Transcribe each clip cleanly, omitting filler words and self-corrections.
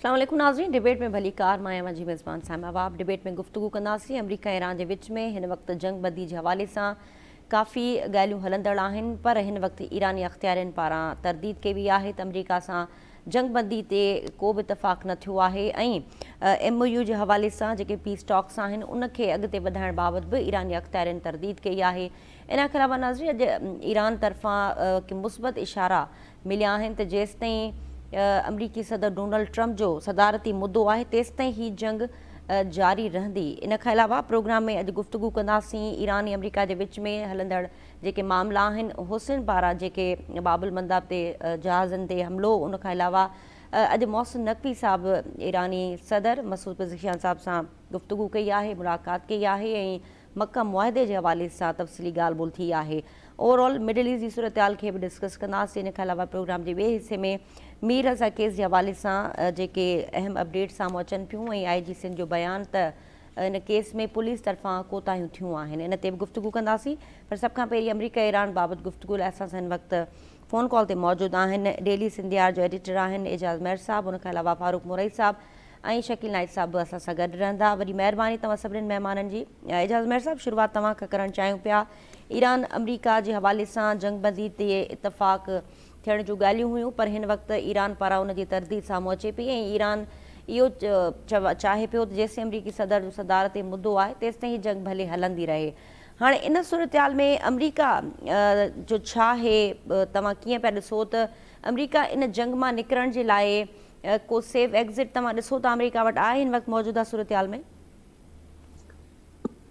अस्सलाम वालेकुम नाज़रीन। डिबेट में भली कार मां जी मेज़बान साइमा वाब। डिबेट में गुफ्तगू कंदासीं अमरीका ईरान के विच में हिन वक्त जंग बंदी के हवाले से काफ़ी ॻाल्हियूं हलंदड़ आहिनि, पर हिन वक्त ईरानी अख़्तियारनि पारां तरदीद कई वई आहे त अमरीका सां जंग बंदी ते को भी इतफ़ाक़ न थियो आहे ऐं MOU के हवाले से जेके पीस टॉक्स आहिनि उनखे अॻिते वधाइण बाबति भी ईरानी अख़्तियारनि तरदीद कई आहे। इन खां अलावा नाज़रीन अॼु ईरान तरफ़ां के मुस्बत इशारा मिलिया आहिनि त जेसिताईं अमरीकी सदर डोनाल्ड ट्रंप जो सदारती मुद्दो आहे तेसिताईं ही जंग जारी रहंदी। इन खां अलावा प्रोग्राम में अॼु गुफ्तगू कंदासीं ईरान ऐं अमरीका के विच में हलंदड़ जेके मामला आहिनि, हुसैन पारां जेके बाबुल मंदाब ते जहाज़नि ते हमलो, उन खां अलावा अॼु मोहसिन नकवी साहब ईरानी सदर मसूद पज़ेशियान साहब सां गुफ्तगू कई आहे, मुलाक़ात कई आहे ऐं मक्का मुआहिदे के हवाले से तफ़सीली ॻाल्हि ॿोल थी आहे। ओवरऑल मिडल ईस्ट की सूरत हाल के भी डिस्कस कंदासीं। इन खां अलावा प्रोग्राम के ॿिए हिस्से में मीर रज़ा केस के हवाले से जेके अहम अपडेट साम्हूं अचनि पियूं ऐं IG सिंध जो बयान त इन केस में पुलिस तरफ़ां कोताहियूं थियूं आहिनि, इन ते भी गुफ्तगू कंदासीं। पर सब खां पहिरीं अमरीका ईरान बाबति गुफ्तगू लाइ असां हिन वक्त फ़ोन कॉल ते मौजूदु आहिनि डेली सिंधियार जो एडिटर आहिनि एजाज़ मेहर साहब, उन खां अलावा फारूक मुरई साहब ऐं शकील नाइक साहब भी असां सां गॾु रहंदा। वरी महिरबानी तव्हां सभिनीनि महिमाननि जी। एजाज़ मेहर साहब, शुरूआत तव्हां खां करणु चाहियूं पिया। ईरान अमरीका के हवाले से जंग बंदी ते इतफ़ाक़ थियण जूं ॻाल्हियूं हुयूं, पर हिन वक्त ईरान पारां उन जी तरदीद साम्हूं अचे पई ऐं ईरान इहो चाहे पियो त जेसिताईं अमरीकी सदर जो सदारती मुद्दो आहे तेसिताईं ही जंग भले हलंदी रहे। हाणे इन सूरत हाल में अमरीका जो छा आहे, तव्हां कीअं पिया ॾिसो त अमरीका इन जंग मां निकिरण जे लाइ को सेफ एग्ज़िट तव्हां ॾिसो था अमरीका वटि आहे हिन वक्त मौजूदा सूरत हाल में?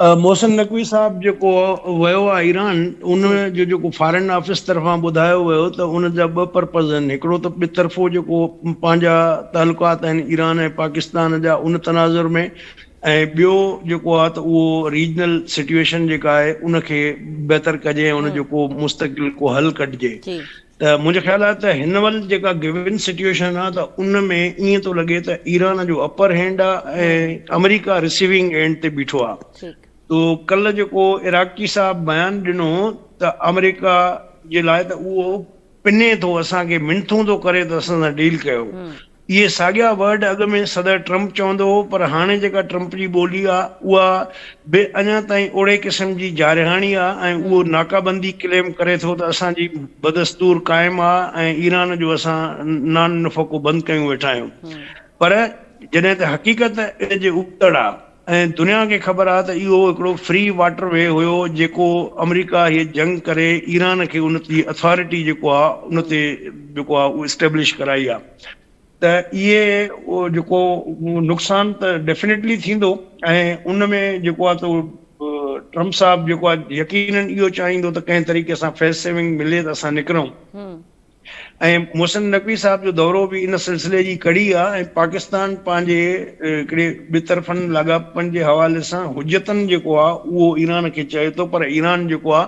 मोहसिन नकवी साहब जो वो ईरान उन जो फॉरेन ऑफिस तरफा बुधायो वो तो उन जा ब पर्पज़ आहिनि। हिकिड़ो तो ॿितरफ़ो जो पंहिंजा तालुकात आहिनि ईरान ऐं पाकिस्तान जा उन तनाज़ुर में, ऐं ॿियो जेको आहे त उहो रीजनल सिचुएशन जेका आहे उनखे बहितर कजे, उन जो को मुस्तक़िल को हल कढिजे। त मुंहिंजो ख़्याल आहे त हिन वक़्तु जेका गिवन सिचुएशन आहे त उन में ईअं थो लॻे त ईरान जो अपर हैंड आहे ऐं अमरीका रिसीविंग एंड ते बीठो आहे। तो कल जो इराक़ी साहब बयान ॾिनो त अमेरिका जे लाइ त उहो पिने थो, असांखे मिनथूं थो करे त असां सां डील कयो। इहे साॻिया वर्ड अॻ में सदर ट्रंप चवंदो हो, पर हाणे जेका ट्रंप जी ॿोली आहे उहा बि अञा ताईं ओड़े क़िस्म जी जारिहाणी आहे ऐं उहो नाकाबंदी क्लेम करे थो त असांजी बदस्तूर क़ाइमु आहे ऐं ईरान जो असां नान नफ़को बंदि कयूं वेठा आहियूं। पर जॾहिं त हक़ीक़त इन जे उबतड़ आहे ऐं दुनिया खे ख़बर आहे त इहो हिकिड़ो फ्री वाटर वे हुयो जेको अमरीका हीअ जंग करे ईरान खे उन जी अथॉरिटी जेको आहे उन ते जेको आहे उहो इस्टेब्लिश कराई आहे। त इहे जेको नुक़सान त डेफिनेटली थींदो ऐं उन में जेको आहे त ट्रंप साहब जेको आहे यकीनन इहो चाहींदो त कंहिं तरीक़े सां फेस सेविंग मिले त असां निकिरूं। ऐं मोहसिन नकवी साहब जो दौरो भी इन सिलसिले जी कड़ी आहे ऐं पाकिस्तान पंहिंजे हिकिड़े ॿितरफ़नि लाॻापनि जे हवाले सां हुजतनि जेको आहे उहो ईरान खे चए थो, पर ईरान जेको आहे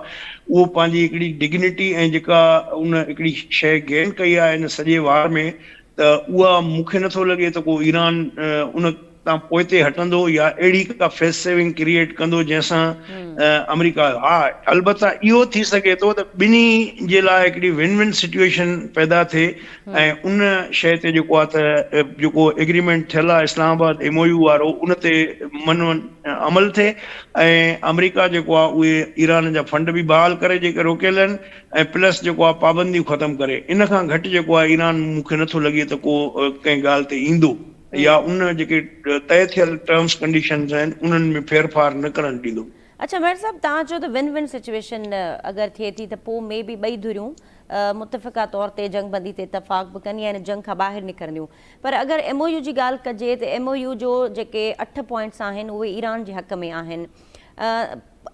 उहो पंहिंजी हिकिड़ी डिग्निटी ऐं जेका उन हिकिड़ी शइ गेन कई आहे इन सॼे वार में, त उहा मूंखे नथो लॻे त को ईरान उन तां पोइते हटंदो या अहिड़ी का फेस सेविंग क्रिएट कंदो जंहिंसां अमरीका। हा, अलबत्ता इहो थी सघे थो त ॿिन्ही जे लाइ हिकिड़ी विन विन सिचुएशन पैदा थिए ऐं उन शइ ते जेको आहे त जेको एग्रीमेंट थियल आहे इस्लामाबाद MOU वारो उन ते अमल थिए ऐं अमरीका जेको आहे उहे ईरान जा फंड बि बहाल करे जेके रोकियल आहिनि ऐं प्लस जेको आहे पाबंदियूं ख़तमु करे। इन खां घटि जेको आहे ईरान मूंखे नथो लॻे त को कंहिं ॻाल्हि ते ईंदो या उन जेके तय थियल टर्म्स कंडीशंस आहिनि उन्हनि में फेरफार न करणु ॾींदो। अच्छा मेहर साहब, तव्हां चयो त विन विन सिचुएशन अगरि थिए थी त पोइ में बि ॿई धुरियूं मुतफ़िक़ा तौर ते जंग बंदी ते इतफ़ाक़ बि कंदी आहिनि, जंग खां ॿाहिरि निकिरंदियूं। पर अगरि MOU जी ॻाल्हि कजे त MOU जो जेके 8 पॉइंट्स आहिनि उहे ईरान जे हक़ में आहिनि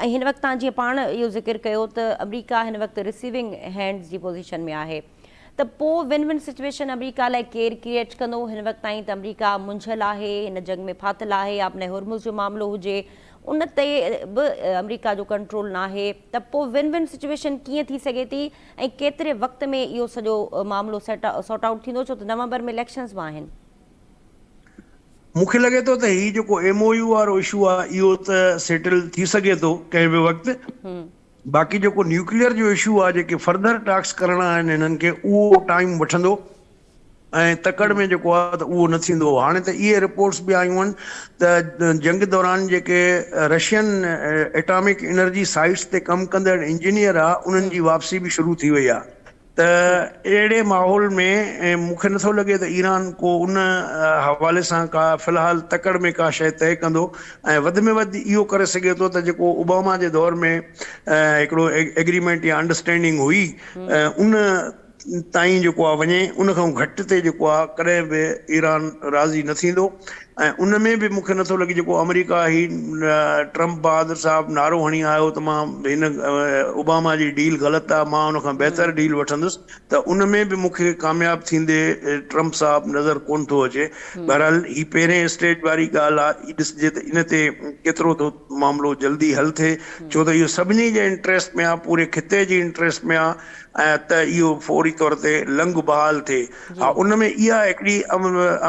ऐं हिन वक़्तु तव्हां जीअं पाण इहो ज़िक्र कयो त अमरीका हिन वक़्तु रिसीविंग हैंड्स जी पोज़ीशन में आहे, त पोइ विन विन सिचुएशन अमरीका लाइ केरु क्रिएट कंदो? हिन वक़्तु ताईं त अमरीका मुंझल आहे, हिन जंग में फाथल आहे, आपने हुरमुज़ जो मामिलो हुजे उन ते बि अमरीका जो कंट्रोल न आहे, त पोइ विन विन सिचुएशन कीअं थी सघे थी ऐं केतिरे वक़्त में इहो सॼो मामिलो सॉर्ट आउट थींदो, छो त नवंबर में इलेक्शंस बि आहिनि? मूंखे लॻे थो त हीउ जेको MOU वारो इशू आहे इहो त सेटल थी सघे थो कंहिं बि वक़्तु। बाक़ी जेको न्यूक्लियर जो इशू आहे, जेके फर्दर टास्क करणा आहिनि हिननि खे, उहो टाइम वठंदो ऐं तकड़ में जेको आहे त उहो न थींदो। हाणे त इहे रिपोर्ट्स बि आयूं आहिनि त जंग दौरान जेके रशियन एटॉमिक एनर्जी साइट्स ते कमु कंदड़ इंजीनियर आहे उन्हनि जी वापसी बि शुरू थी वई आहे। त अहिड़े माहौल में मूंखे नथो लॻे त ईरान को उन हवाले सां का फ़िलहाल तकड़ में का शइ तइ कंदो। ऐं वधि में वधि इहो करे सघे थो त जेको ओबामा जे दौर में हिकिड़ो एग्रीमेंट या अंडरस्टैंडिंग हुई उन ताईं जेको आहे वञे, उन खां घटि ते जेको आहे कॾहिं बि ईरान राज़ी न थींदो। ऐं उन में बि मूंखे नथो लॻे जेको अमेरिका ही ट्रम्प बहादुर साहिबु नारो हणी आयो त मां हिन ओबामा जी डील ग़लति आहे, मां उन खां बहितर डील वठंदुसि, त उन में बि मूंखे कामयाबु थींदे ट्रम्प साहिबु नज़र कोन थो अचे। बहरहाल ही पहिरें स्टेज वारी ॻाल्हि आहे, ही ॾिसजे त इन ते केतिरो थो मामिलो जल्दी हल थिए, छो त इहो सभिनी जे इंट्रस्ट में आहे, पूरे खिते जी इंट्रस्ट में आहे ऐं त इहो फौरी तौर ते लंघ बहाल थिए। हा, उन में इहा हिकिड़ी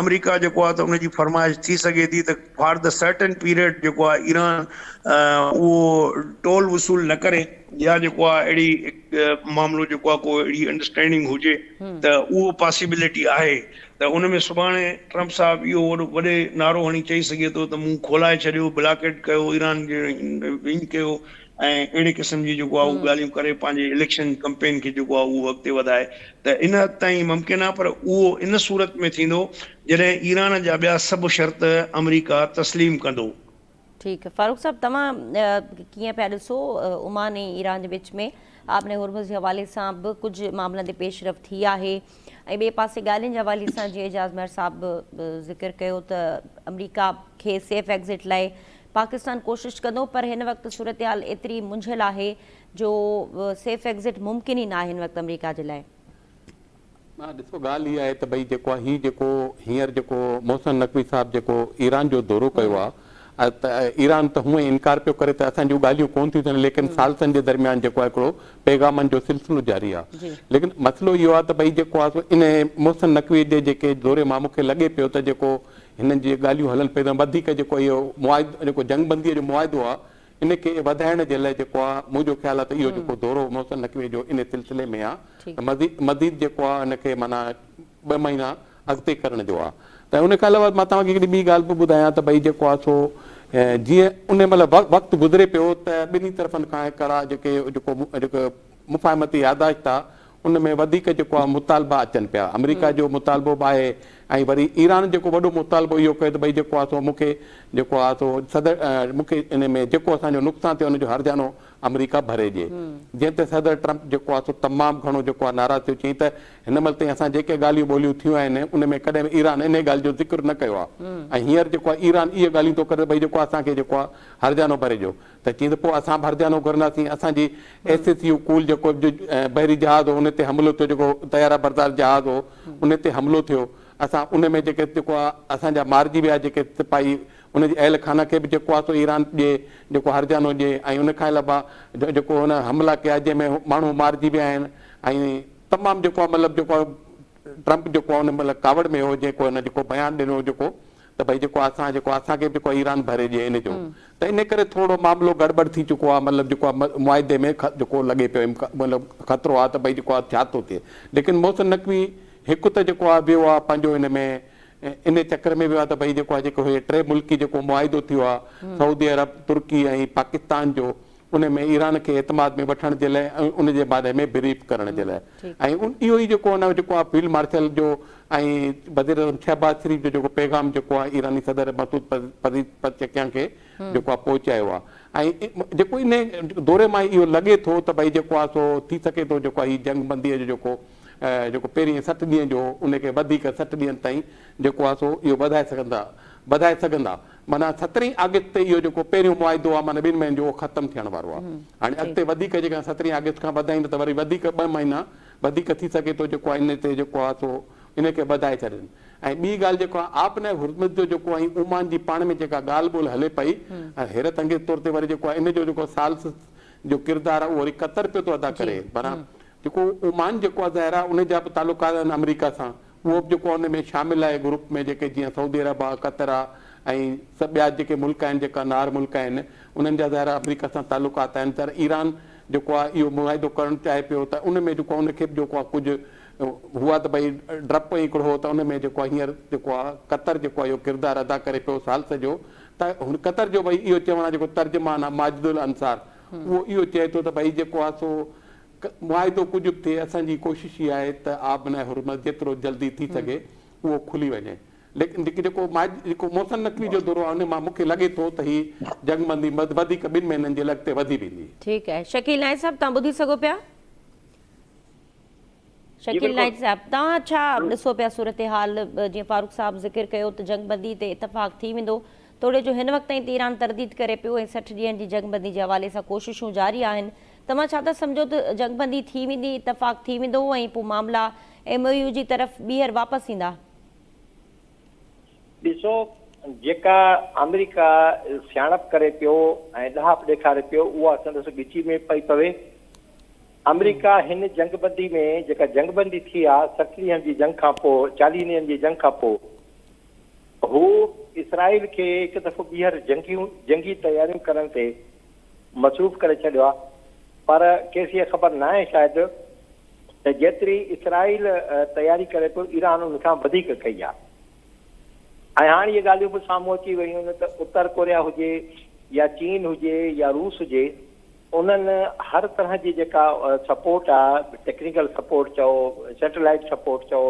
अमेरिका जेको आहे त उनजी फरमाइश थी सघे थी त फॉर द सर्टन पीरियड जेको आहे ईरान उहो टोल वसूल न करे, या जेको आहे अहिड़ी मामिलो जेको आहे को अहिड़ी अंडरस्टैंडिंग हुजे त उहो पॉसिबिलिटी आहे। त उन में सुभाणे ट्रम्प साहिबु इहो वॾो वॾे नारो हणी चई सघे थो त मूं खोलाए छॾियो, ब्लॉकेट कयो, ईरान खे विंग कयो ऐं अहिड़े क़िस्म जी जेको आहे उहो ॻाल्हियूं करे पंहिंजे इलेक्शन कैंपेन खे जेको आहे उहो अॻिते वधाए। त इन हद ताईं मुमकिन आहे, पर उहो इन सूरत में थींदो जॾहिं ईरान जा ॿिया सभु शर्त अमेरिका तस्लीम कंदो। ठीकु आहे फारूक साहब, तव्हां कीअं पिया ॾिसो ओमान ऐं ईरान जे विच में आपने हुर्मुज़ जे हवाले सां बि कुझु मामलनि ते पेशरफ़ थी आहे, ऐं ॿिए पासे ॻाल्हियुनि जे हवाले सां जीअं एजाज़ महर साहिबु ज़िक्र कयो त अमेरिका खे सेफ एग्ज़िट लाइ पाकिस्तान कोशिशि कंदो, पर हिन वक़्तु सूरत हाल एतिरी मुंझियल आहे जो सेफ एग्ज़िट मुमकिन ई न आहे हिन वक़्तु अमेरिका जे लाइ। ॾिसो, ॻाल्हि इहा आहे त भई जेको आहे जेको हींअर जेको मोहसिन नक़वी साहिबु जेको ईरान जो दौरो कयो आहे, त ईरान त हूअं इनकार पियो करे त असांजूं ॻाल्हियूं कोन थियूं थियनि, लेकिन सालसनि जे दरमियान जेको आहे हिकिड़ो पैगामनि जो सिलसिलो जारी आहे। लेकिन मसइलो इहो आहे त भई जेको आहे इन मोहसिन नक़वी जे जेके दौरे मां मूंखे लॻे पियो त जेको हिननि जी ॻाल्हियूं हलनि पियूं, वधीक जेको इहो मुआदो जेको जंगबंदीअ जो मुआदो आहे इनखे वधाइण जे लाइ जेको आहे मुंहिंजो ख़्यालु आहे त इहो जेको दौरो मोहसिन नक़वी जो इन सिलसिले में आहे त मज़ीद जेको आहे हिनखे माना 2 महीना अॻिते करण जो आहे। त उन खां अलावा मां तव्हांखे हिकिड़ी ॿी ॻाल्हि बि ॿुधायां त भई जेको आहे सो जीअं उन महिल वक़्तु गुज़रे पियो त ॿिन्ही तरफ़नि खां हिकिड़ा जेको मुफ़ाहिमती यादाश्त आहे उन में वधीक जेको आहे मुतालबा अचनि पिया। अमेरिका जो मुतालबो बि आहे ऐं वरी ईरान जेको वॾो मुतालबो इहो कयो त भई जेको आहे सो मूंखे जेको आहे सो सदर मूंखे इन में जेको असांजो नुक़सानु थियो उनजो हर्जानो अमेरिका भरे ॾिए। जंहिं ते सदर ट्रम्प जेको आहे सो तमामु घणो जेको आहे नाराज़ थियो, चई त हिन महिल ताईं असां जेके ॻाल्हियूं ॿोलियूं थियूं आहिनि उन में कॾहिं बि ईरान इन ॻाल्हि जो ज़िक्र न कयो आहे। ऐं हींअर जेको आहे ईरान इहे ॻाल्हियूं थो करे भई जेको असांखे जेको आहे हर्जानो भरे ॾियो, त चई त पोइ असां बि हर्जानो भरंदासीं। असांजी SSU कूल जेको बहरी जहाज़ हो उन ते हमिलो थियो, जेको तयारा बरदार जहाज़ हो उन ते हमिलो थियो, असां उन में जेके जेको आहे असांजा मारिजी विया जेके सिपाही उनजी अहल खाना खे बि जेको आहे सो ईरान ॾिए जेको हर्जानो ॾिए। ऐं उनखां अलावा जेको हुन हमला कया जंहिंमें माण्हू मारिजी विया आहिनि ऐं तमामु जेको आहे मतिलबु जेको आहे ट्रम्प जेको आहे उन महिल कावड़ में हो जेको हिन जेको बयानु ॾिनो जेको त भई जेको असां जेको असांखे जेको ईरान भरे ॾिए इन जो, त इन करे थोरो मामिलो गड़बड़ थी चुको आहे। मतिलबु जेको आहे मुआदे में जेको लॻे पियो मतिलबु ख़तरो आहे त भई जेको आहे छा थो थिए। लेकिन मोहसिन नक़वी हिकु त जेको आहे वियो आहे पंहिंजो हिन में इन चक्कर में वियो आहे त भई जेको आहे जेको 3 मुल्की जेको मुआदो थियो आहे सऊदी अरब, तुर्की ऐं पाकिस्तान जो, उन में ईरान खे एतमाद में वठण जे लाइ ऐं उन जे बारे में ब्रीफ करण जे लाइ। ऐं इहो ई जेको हुन जेको आहे फील्ड मार्शल जो ऐं वज़ीर आज़म शहबाज शरीफ़ जो जेको पैगाम जेको आहे ईरानी सदर मसूद पज़ेश्कियान खे जेको आहे पहुचायो आहे। ऐं जेको इन दौरे मां इहो लॻे थो त भई जेको आहे सो थी सघे थो जेको आहे हीउ जंगबंदीअ जो जेको पहिरीं 60 ॾींहं जो उनखे वधीक 60 ॾींहंनि ताईं जेको आहे सो इहो वधाए सघंदा। माना 17 अगस्त ते इहो जेको पहिरियों मुआदो आहे माना 2 महीननि जो ख़तमु थियण वारो आहे। हाणे अॻिते वधीक जेका 17 अगस्त खां वधाईंदा त वरी वधीक 2 महीना वधीक थी सघे थो जेको आहे इन ते जेको आहे सो इनखे वधाए छॾनि। ऐं ॿी ॻाल्हि जेको आहे आपने हुर्मुज़ जो जेको आहे ओमान जी पाण में जेका ॻाल्हि ॿोल हले पई, हैरत अंगेज़ तौर ते वरी जेको आहे इन जो जेको साल्स जो किरदारु आहे उहो वरी क़तर पियो थो अदा करे। माना जेको ओमान जेको आहे ज़ाहिर आहे उन जा बि तालुकात आहिनि अमेरिका सां, उहो बि जेको उन में शामिलु आहे ग्रुप में, जेके जीअं सऊदी अरब आहे, क़तर आहे ऐं सभु ॿिया जेके मुल्क आहिनि जेका नार मुल्क आहिनि उन्हनि जा ज़ाहिर अमेरिका सां तालुकात आहिनि। त ईरान जेको आहे इहो मुआदो करणु चाहे पियो त उन में जेको आहे उनखे बि जेको आहे कुझु हुआ त भई डपु हिकिड़ो हो त उन में जेको आहे हींअर जेको आहे कतर जेको आहे इहो किरदारु अदा करे पियो साल सॼो, त हुन कतर जो भई इहो चवणु आहे जेको तर्जुमान आहे माजिदुल अंसार, उहो इहो चए थो त भई जेको आहे सो मुआइदो कुझु बि थिए, असांजी कोशिशि इहा आहे त आबना हुरमत जेतिरो जल्दी थी सघे उहो खुली वञे। लेकिन जेको मोहसिन नक़वी जो दौरो आहे उन मां मूंखे लॻे थो त हीअ जंगबंदी वधीक 2 महीननि जे लॻते वधी वेंदी। ठीकु आहे, शकील नाइक साहब तव्हां ॿुधी सघो पिया? शकील नाइक साहब तव्हां छा ॾिसो पिया सूरत हाल? जीअं फारूक साहब ज़िक्र कयो त जंगबंदी ते इतफ़ाक़ थी वेंदो, तोड़े जो हिन वक़्त ताईं त ईरान तरदीद करे पियो ऐं 60 ॾींहंनि जी जंगबंदी जे हवाले सां कोशिशूं जारी आहिनि। तव्हां छा था सम्झो त जंगबंदी थी वेंदी, इतफ़ाक़ थी वेंदो ऐं पोइ मामला MOU जी तरफ़ ॿीहर वापसि ईंदा? ॾिसो, जेका अमेरिका सियाणप करे पियो ऐं ॾहाप ॾेखारे पियो उहा संदसि ॻिची में पई पवे। अमेरिका हिन जंगबंदी में जेका जंगबंदी थी आहे 60 ॾींहंनि जी जंग खां पोइ, 40 ॾींहंनि जी जंग खां पोइ, हू इसराइल खे हिकु दफ़ो ॿीहर जंगी तयारियूं करण ते मसरूफ़ करे छॾियो आहे। पर केसी इहा ख़बर न आहे शायदि त जेतिरी इसराइल तयारी करे पियो ईरान उन खां वधीक कई आहे। ऐं हाणे इहे ॻाल्हियूं बि साम्हूं अची वियूं आहिनि त उत्तर कोरिया हुजे या चीन हुजे या रूस हुजे, उन्हनि हर तरह जी जेका सपोर्ट आहे, टेक्निकल सपोर्ट चओ, सैटेलाइट सपोर्ट चओ,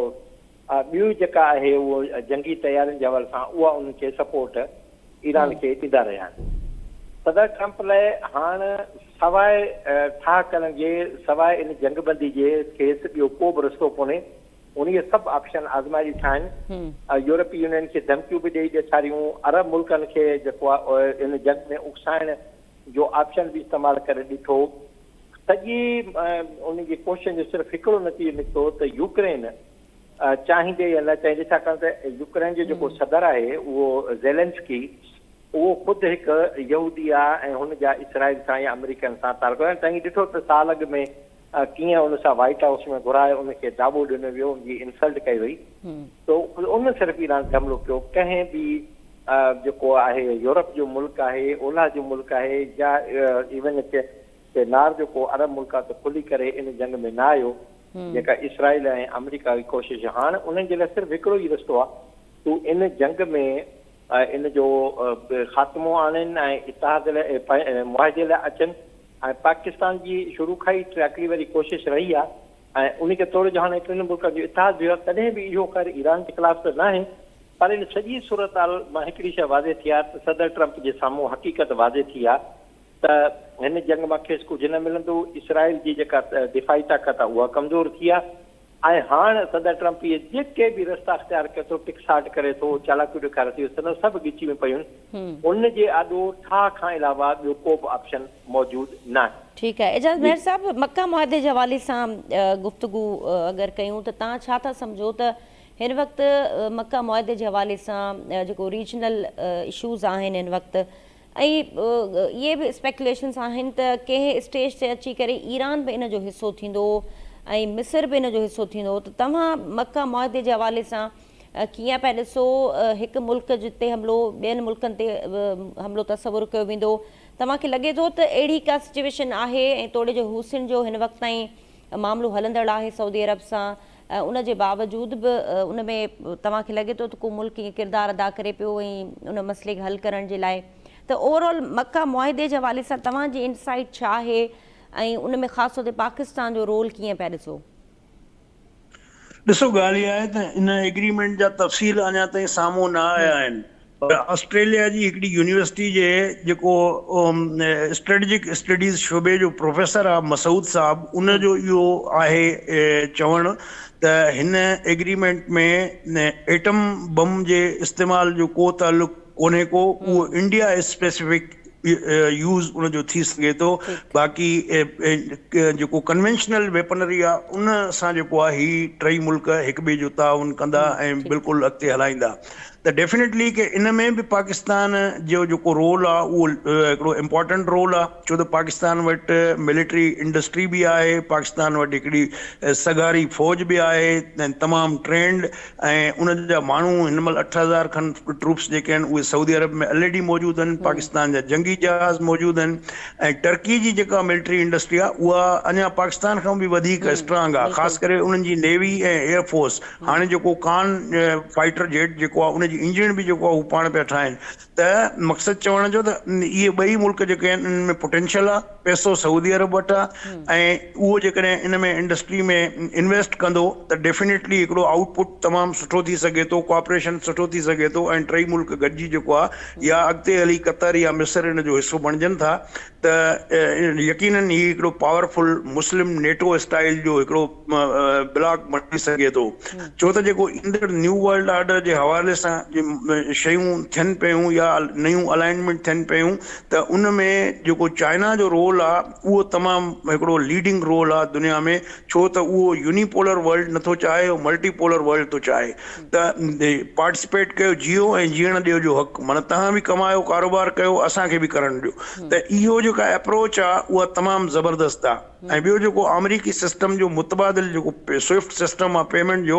ॿियूं जेका आहे उहो जंगी तयारियुनि जे हवाले सां उहा उनखे सपोर्ट ईरान खे ॾींदा रहिया आहिनि। सदर ट्रंप लाइ हाणे सवाइ ठाह करण जे, सवाइ इन जंगबंदी जे खेसि ॿियो को बि रस्तो कोन्हे। उन सभु ऑप्शन आज़माए ॾिठा आहिनि। यूरोपीय यूनियन खे धमकियूं बि ॾेई ॾेखारियूं, अरब मुल्कनि खे जेको आहे इन जंग में उकसाइण जो ऑप्शन बि इस्तेमालु करे ॾिठो। सॼी उनजी कोशिशि जो सिर्फ़ु हिकिड़ो नतीजो निकितो त यूक्रेन चाहींदे या न चाहींदे, छाकाणि त यूक्रेन जो जेको सदर आहे उहो ज़ेलेंस्की, उहो ख़ुदि हिकु यहूदी आहे ऐं हुन जा इसराइल सां या अमेरिकन सां तालुक आहिनि। तव्हां ॾिठो त साल अॻु में कीअं उन सां व्हाइट हाउस में घुराए उनखे दाबो ॾिनो वियो, उनजी इंसल्ट कई वई। त उन सिर्फ़ु ईरान हमलो कयो। कंहिं बि जेको आहे यूरोप जो मुल्क आहे, ओलह जो मुल्क आहे, या इवन के नार जेको अरब मुल्क आहे त खुली करे इन जंग में न आयो। जेका इसराइल ऐं अमेरिका जी कोशिशि हाणे उन्हनि जे लाइ सिर्फ़ु हिकिड़ो ई रस्तो आहे, तूं इन जंग में इन जो ख़ात्मो आणनि ऐं इतिहाद लाइ मुआहिदे लाइ अचनि। ऐं पाकिस्तान जी शुरू खां ई आख़िरी वारी कोशिशि रही आहे ऐं उनखे तोड़े जो हाणे टिनि मुल्कनि जो इतिहाद थियो आहे। तॾहिं बि इहो कर ईरान जे ख़िलाफ़ त न आहे, पर इन सॼी सूरत हाल मां हिकिड़ी शइ वाज़े थी आहे त सदर ट्रंप जे साम्हूं हक़ीक़त वाज़े थी आहे त हिन जंग मां खेसि कुझु न मिलंदो। इसराइल जी जेका दिफ़ाई ताक़त आहे उहा कमज़ोर थी आहे ऐं हाणे सदर ट्रंप इहे जेके बि रस्ता अख़्तियार करे थो, टिकसाट करे थो, चालाकियूं ॾेखारे थो, सभु ॻिची में पयूं आहिनि। उन जे आॾो ठाह खां अलावा ॿियो को बि ऑप्शन मौजूदु न आहे। ठीकु आहे, एजाज़ मेहर साहब, मक्का मुआहिदे जे हवाले सां गुफ़्तगू अगरि कयूं त तव्हां छा था सम्झो त हिन वक़्तु मक्का मुआहिदे जे हवाले सां जेको रीजनल इशूज़ आहिनि हिन वक़्तु, ऐं इहे बि स्पेकुलेशन्स आहिनि त कंहिं स्टेज ते अची करे ईरान बि इन जो हिसो थींदो ऐं मिस्र बि इन जो हिसो थींदो, त तव्हां मक्का मुआहिदे जे हवाले सां कीअं पिया ॾिसो? हिकु मुल्क जिते हमिलो ॿियनि मुल्कनि ते हमिलो तसवुरु कयो वेंदो, तव्हांखे लॻे थो त अहिड़ी का सिचुएशन आहे ऐं तोड़े जो हुसैन जो हिन वक़्त ताईं मामिलो हलंदड़ आहे सऊदी अरब सां, उन जे बावजूदि बि उन में तव्हांखे लॻे थो त को मुल्क ईअं किरदारु अदा करे पियो ऐं उन मसइले खे हल करण जे लाइ? त ओवरऑल मक्का मुआहिदे जे हवाले सां तव्हांजी इनसाइट छा आहे ऐं उन में ख़ासि तौर ते पाकिस्तान जो रोल कीअं पिया ॾिसो? ॾिसो, ॻाल्हि इहा आहे त इन एग्रीमेंट जा तफ़सील अञा ताईं साम्हूं न आया आहिनि। पर ऑस्ट्रेलिया जी हिकिड़ी यूनिवर्सिटी जे जेको स्ट्रेटेजिक स्टडीज़ शोबे जो प्रोफेसर आहे मसूद साहब, उन जो इहो आहे चवणु त हिन एग्रीमेंट में एटम बम जे इस्तेमाल जो को ताल्लुक़ कोन्हे को, उहो इंडिया स्पेसिफिक यूज़ उन जो थी सघे थो। बाक़ी जेको कन्वेंशनल वेपनरी आहे उन सां जेको आहे ही टई मुल्क हिक ॿिए जो ताउन कंदा ऐं बिल्कुलु अॻिते हलाईंदा। त डेफिनेटली कि इन में बि पाकिस्तान जो जेको रोल आहे उहो हिकिड़ो इम्पोर्टेंट रोल आहे, छो त पाकिस्तान वटि मिलिट्री इंडस्ट्री बि आहे, पाकिस्तान वटि हिकिड़ी सगारी फ़ौज बि आहे तमामु ट्रेंड, ऐं उन जा माण्हू हिन महिल 8000 खनि ट्रूप्स जेके आहिनि उहे सऊदी अरब में ऑलरेडी मौजूदु आहिनि, पाकिस्तान जा जंगी जहाज़ मौजूदु आहिनि, ऐं टर्की जी जेका मिलिट्री इंडस्ट्री आहे उहा अञा पाकिस्तान खां बि वधीक स्ट्रांग आहे, ख़ासि करे उन्हनि जी नेवी ऐं एयरफोर्स। हाणे जेको कान फाइटर जेट जेको आहे उनजी इंजन बि जेको आहे हू पाण पिया ठाहिनि, त मक़सदु चवण जो त इहे ॿई मुल्क जेके आहिनि इनमें पोटेंशियल आहे, पैसो सऊदी अरब वटि आहे, ऐं उहो जेकॾहिं इन में इंडस्ट्री में इन्वेस्ट कंदो त डेफिनेटली हिकिड़ो आउटपुट तमामु सुठो थी सघे थो, कोऑपरेशन सुठो थी सघे थो, ऐं टई मुल्क गॾिजी जेको आहे या अॻिते हली क़तर या मिस्र इन जो हिसो बणजनि था त यकीनन हीउ हिकिड़ो पावरफुल मुस्लिम नेटो स्टाइल जो हिकिड़ो ब्लॉक बणी सघे थो, छो त जेको ईंदड़ न्यू वर्ल्ड ऑर्डर जे हवाले सां शयूं थियनि पियूं या नयूं अलाइनमेंट थियनि पियूं त उन में जेको चाइना जो रोल आहे उहो तमामु हिकिड़ो लीडिंग रोल आहे दुनिया में, छो त उहो यूनिपोलर वर्ल्ड नथो चाहे, उहो मल्टीपोलर वर्ल्ड थो चाहे, त पार्टिसिपेट कयो, जियो ऐं जीअण ॾियो जो हक़, माना तव्हां बि कमायो, कारोबार कयो, असांखे बि करणु ॾियो, त इहो जेका अप्रोच आहे उहा तमामु ज़बरदस्त आहे। ऐं ॿियो जेको अमरीकी सिस्टम जो मुतबादिल जेको स्विफ्ट सिस्टम आहे पेमेंट जो,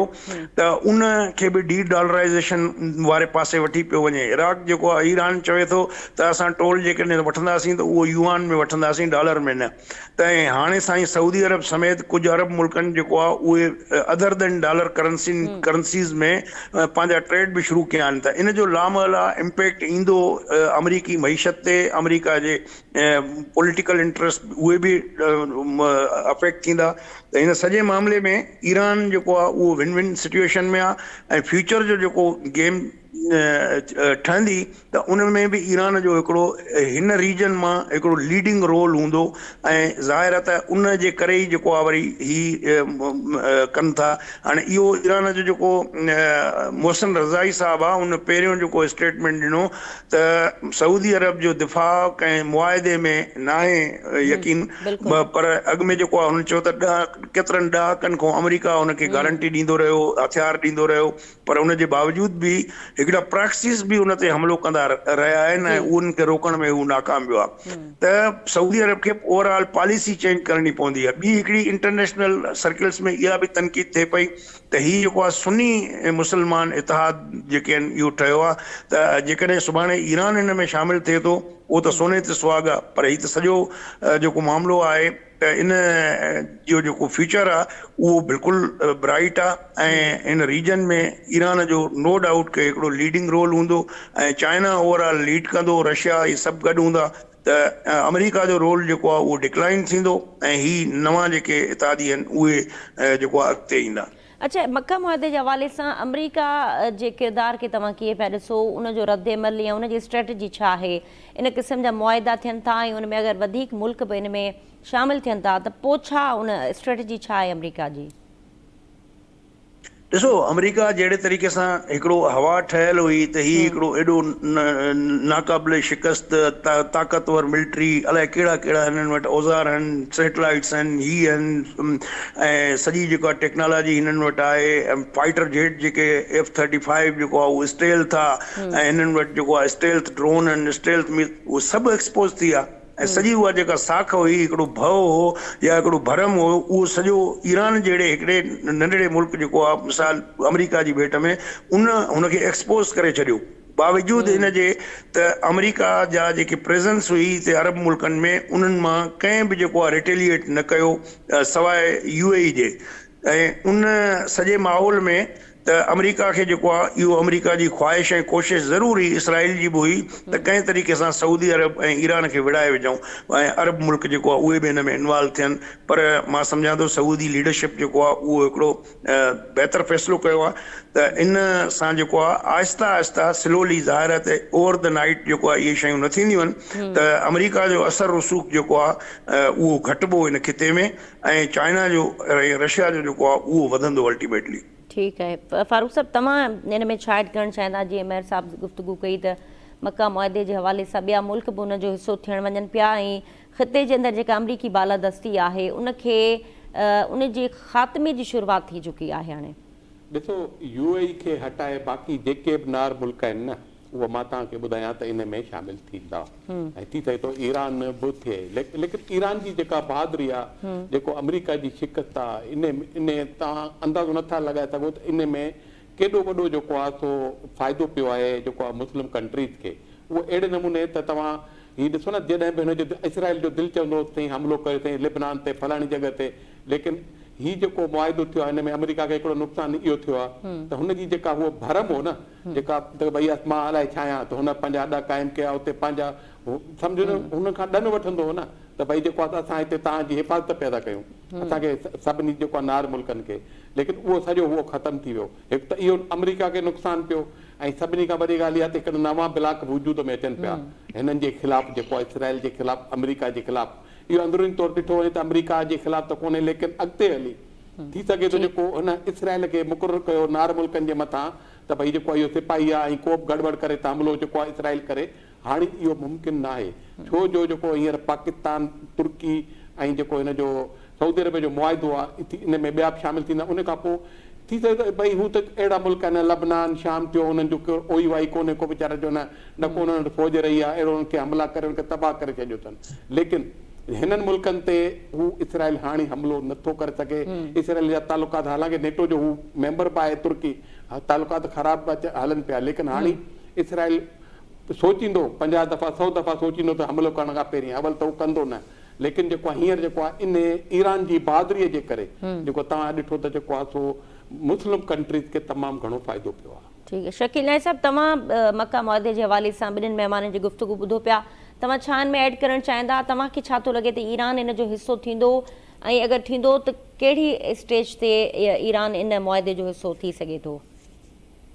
त उन खे बि डी डॉलराइज़ेशन वारे पासे वठी पियो वञे। इराक जेको आहे ईरान चवे थो त असां टोल जेकॾहिं वठंदासीं त उहो युआन में वठंदासीं, डॉलर में न, त ऐं हाणे साईं सऊदी अरब समेत कुझु अरब मुल्कनि जेको आहे उहे अदर देन डॉलर करंसीज़ में पंहिंजा ट्रेड बि शुरू कया आहिनि, त इन जो लामहला इम्पैक्ट ईंदो अमरीकी मईशत ते, अमरीका जे पॉलिटिकल इंट्रस्ट उहे बि अफेक्ट थींदा, त हिन सॼे मामले में ईरान जेको आहे उहो विन विन सिचुएशन में आहे, ऐं फ्यूचर जो जेको गेम ठहंदी त उन में बि ईरान जो हिकिड़ो हिन रीजन मां हिकिड़ो लीडिंग रोल हूंदो, ऐं ज़ाहिर आहे त उन जे करे ई जेको आहे वरी ही कनि था। हाणे इहो ईरान जो जेको मोहसिन रज़ाई साहबु आहे उन पहिरियों जेको स्टेटमेंट ॾिनो त सऊदी अरब जो दिफ़ा कंहिं मुआदे में न आहे यकीन, पर अॻु में जेको आहे हुन चयो त केतिरनि ॾहाकनि खां अमरीका हुनखे गारंटी ॾींदो रहियो, हथियार ॾींदो रहियो, पर उन जे बावजूद बि हिकिड़ा प्रैक्सिस बि उन ते हमिलो कंदा रहिया आहिनि, ऐं उन्हनि खे रोकण में हू नाकाम वियो आहे, त सऊदी अरब खे ओवरऑल पॉलिसी चेंज करणी पवंदी आहे। ॿी हिकिड़ी इंटरनेशनल सर्कल्स में इहा बि तनक़ीद थिए पई त हीउ जेको आहे सुन्नी मुस्लमान इतिहाद जेके आहिनि इहो ठहियो आहे, त जेकॾहिं सुभाणे ईरान हिन में शामिलु थिए थो उहो त सोने ते सुहाॻा आहे, पर हीउ त सॼो जेको मामिलो आहे त इन जो जेको फ्यूचर आहे उहो बिल्कुलु ब्राइट आहे, ऐं इन रीजन में ईरान जो नो डाउट के हिकिड़ो लीडिंग रोल हूंदो, ऐं चाइना ओवरऑल लीड कंदो, रशिया इहे सभु गॾु हूंदा, त अमरीका जो रोल जेको आहे उहो डिक्लाइन थींदो, ऐं ही नवां जेके इतिहादी आहिनि उहे जेको आहे अॻिते ईंदा। अच्छा, मक्का मुआहदे जे हवाले सां अमरीका जे किरदार खे तव्हां कीअं पिया ॾिसो, उनजो रद्द अमल या उनजी स्ट्रेटजी छा आहे? इन क़िस्म जा मुआहिदा थियनि था ऐं उन में अगरि वधीक मुल्क बि इन में शामिलु थियनि था त पोइ छा उन स्ट्रेटजी छा आहे अमरीका जी? ॾिसो, अमरीका जहिड़े तरीक़े सां हिकिड़ो हवा ठहियलु हुई त हीउ हिकिड़ो एॾो नाक़ाबिले शिकस्त ताक़तवर मिलिट्री, अलाए कहिड़ा कहिड़ा हिननि वटि औज़ार आहिनि, सैटेलाइट्स आहिनि, ही आहिनि, ऐं सॼी जेका टेक्नोलॉजी हिननि वटि आहे, ऐं फाइटर जेट जेके F-35 जेको आहे उहो स्टेल्थ आहे, ऐं हिननि वटि जेको आहे स्टेल्थ ड्रोन आहिनि, स्टेल्थ उहे सभु एक्सपोज थी आहे, ऐं सॼी उहा जेका साख हुई, हिकिड़ो भउ हो या हिकिड़ो भरम हो, उहो सॼो ईरान जहिड़े हिकिड़े नंढड़े मुल्क जेको आहे मिसाल अमरीका जी भेट में हुनखे एक्सपोज करे छॾियो। बावजूद इन जे त अमरीका जा जेके प्रेज़ेंस हुई हिते अरब मुल्कनि में, उन्हनि मां कंहिं बि जेको आहे रिटेलिएट न कयो सवाइ UAE जे, ऐं उन सॼे माहौल में त अमरीका खे जेको आहे इहो अमरीका जी ख़्वाहिश ऐं कोशिश ज़रूरु हुई, इसराइल जी बि हुई त कंहिं तरीक़े सां सऊदी अरब ऐं ईरान खे विड़ाए विझूं ऐं अरब मुल्क जेको आहे उहे बि हिन में इन्वॉल्व थियनि, पर मां सम्झां थो सऊदी लीडरशिप जेको आहे उहो हिकिड़ो बहितर फ़ैसिलो कयो आहे, त इन सां जेको आहे आहिस्ता आहिस्ता स्लोली, ज़ाहिर आहे त ओवर द नाइट जेको आहे इहे शयूं न थींदियूं आहिनि, त अमरीका जो असर रसूख़ जेको आहे उहो घटिबो इन खिते में, ऐं चाइना जो रशिया जो जेको आहे उहो वधंदो अल्टीमेटली। ठीकु आहे फारूक साहब, तव्हां हिन में छा ऐड करणु चाहींदा? जीअं मेयर साहब गुफ़्तगू कई त मक्का मुआहदे जे हवाले सां ॿिया मुल्क बि उनजो हिसो थियण वञनि पिया, ऐं ख़िते जे अंदरि जेका अमरीकी बालादस्ती आहे उनखे उनजे ख़ात्मे जी शुरूआत थी चुकी आहे हाणे। ॾिसो UAE खे हटाए बाक़ी जेके बि नार मुल्क आहिनि न उहो मां तव्हांखे ॿुधायां त इन में शामिल थींदा ऐं थी सघे थो ईरान बि थिए लेकिन ईरान जी जेका बहादुरी आहे जेको अमेरिका जी शिकस्त आहे इन तव्हां अंदाज़ो नथा लॻाए सघो त इन में केॾो वॾो जेको आहे सो फ़ाइदो पियो आहे जेको आहे मुस्लिम कंट्रीज़ खे उहो अहिड़े नमूने त तव्हां हीअ ॾिसो न जॾहिं बि हिनजो इसराइल जो दिलि चवंदो अथई हमिलो कयो अथई लिबनान ते फलाणी जॻह ते लेकिन हीउ जेको मुआइदो थियो आहे हिन में अमेरिका खे हिकिड़ो नुक़सानु इहो थियो आहे त हुनजी जेका उहो भरम हो न जेका त भई मां अलाए छा आहियां त हुन पंहिंजा अॾा क़ाइमु कया उते पंहिंजा सम्झो न हुन खां ॾनु वठंदो हो न त भई जेको आहे असां हिते तव्हांजी हिफ़ाज़त पिया था कयूं असांखे सभिनी जेको आहे नार मुल्कनि खे लेकिन उहो सॼो उहो ख़तमु थी वियो हिकु त इहो अमेरिका खे नुक़सानु पियो ऐं सभिनी खां वॾी ॻाल्हि इहा त हिकु नवां ब्लाक वजूद में अचनि पिया हिननि जे ख़िलाफ़ु जेको आहे इसराइल जे ख़िलाफ़ु अमेरिका जे ख़िलाफ़ु इहो अंदरूनी तौरु ॾिठो वञे त अमेरिका जे ख़िलाफ़ु त कोन्हे लेकिन अॻिते हली थी सघे थो जेको हुन इसराइल खे मुक़ररु कयो नार मुल्कनि जे मथां त भई जेको आहे इहो सिपाही आहे ऐं को बि गड़बड़ करे त हमलो जेको आहे इसराइल करे हाणे इहो मुमकिन न आहे छो जो जेको हींअर पाकिस्तान तुर्की ऐं जेको हिन जो सऊदी अरब जो मुआइदो आहे इन में ॿिया बि शामिल थींदा उन खां पोइ थी सघे थो भई हू त अहिड़ा मुल्क आहिनि लबनान शाम थियो हुननि जो ओई वाई कोन्हे को वीचारा जो न को हुननि वटि फ़ौज रही आहे अहिड़ो हुनखे हमला करे हुनखे तबाह करे छॾियो अथनि लेकिन हिननि मुल्कनि ते हू इसराइल हाणे हमलो नथो करे सघे इसराइल जा तालुकात हालांकि नेटो जो हू मेंबर बि आहे तुर्की तालुकात ख़राब हलनि पिया लेकिन हाणे इसराइल सोचींदो 50 दफ़ा 100 दफ़ा सोचींदो त हमलो करण खां पहिरीं अवल त उहो कंदो न लेकिन जेको आहे हींअर जेको आहे इन ईरान जी बहादुरीअ जे करे जेको तव्हां ॾिठो त जेको आहे सो मुस्लिम कंट्रीज़ खे तमामु घणो फ़ाइदो पियो आहे ठीकु आहे शकील नाइक साहब तव्हां मक्का मुआहिदे जे हवाले सां ॿिन्हिनि महिमाननि जी गुफ़्तगू ॿुधो पिया तव्हां छा हिन में ऐड करणु चाहींदा तव्हांखे छा थो लॻे त ईरान इन जो हिसो थींदो ऐं अगरि थींदो त कहिड़ी स्टेज ते ईरान इन मुआहिदे जो हिसो थी सघे थो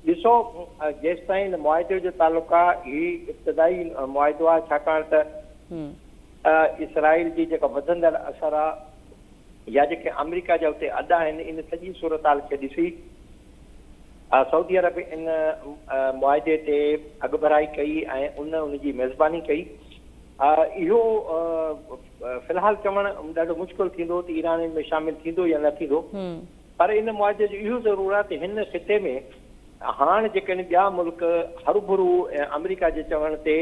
ॾिसो जेसि ताईं हिन मुआहिदे जो तालुक आहे ही इब्तिदाई मुआहिदो आहे छाकाणि त इसराइल जी जेका वधंदड़ असर आहे या जेके अमेरिका जा उते अॾा आहिनि इन सॼी सूरत हाल खे ॾिसी सऊदी अरब इन मुआहिदे ते अॻुभराई कई ऐं उनजी मेज़बानी कई इहो फ़िलहालु चवणु ॾाढो मुश्किल थींदो त ईरान इन में शामिल थींदो या न थींदो पर इन मुआहिदे जो इहो ज़रूरु आहे त हिन ख़िते में हाणे जेके ॿिया मुल्क हरू अमेरिका जे चवण ते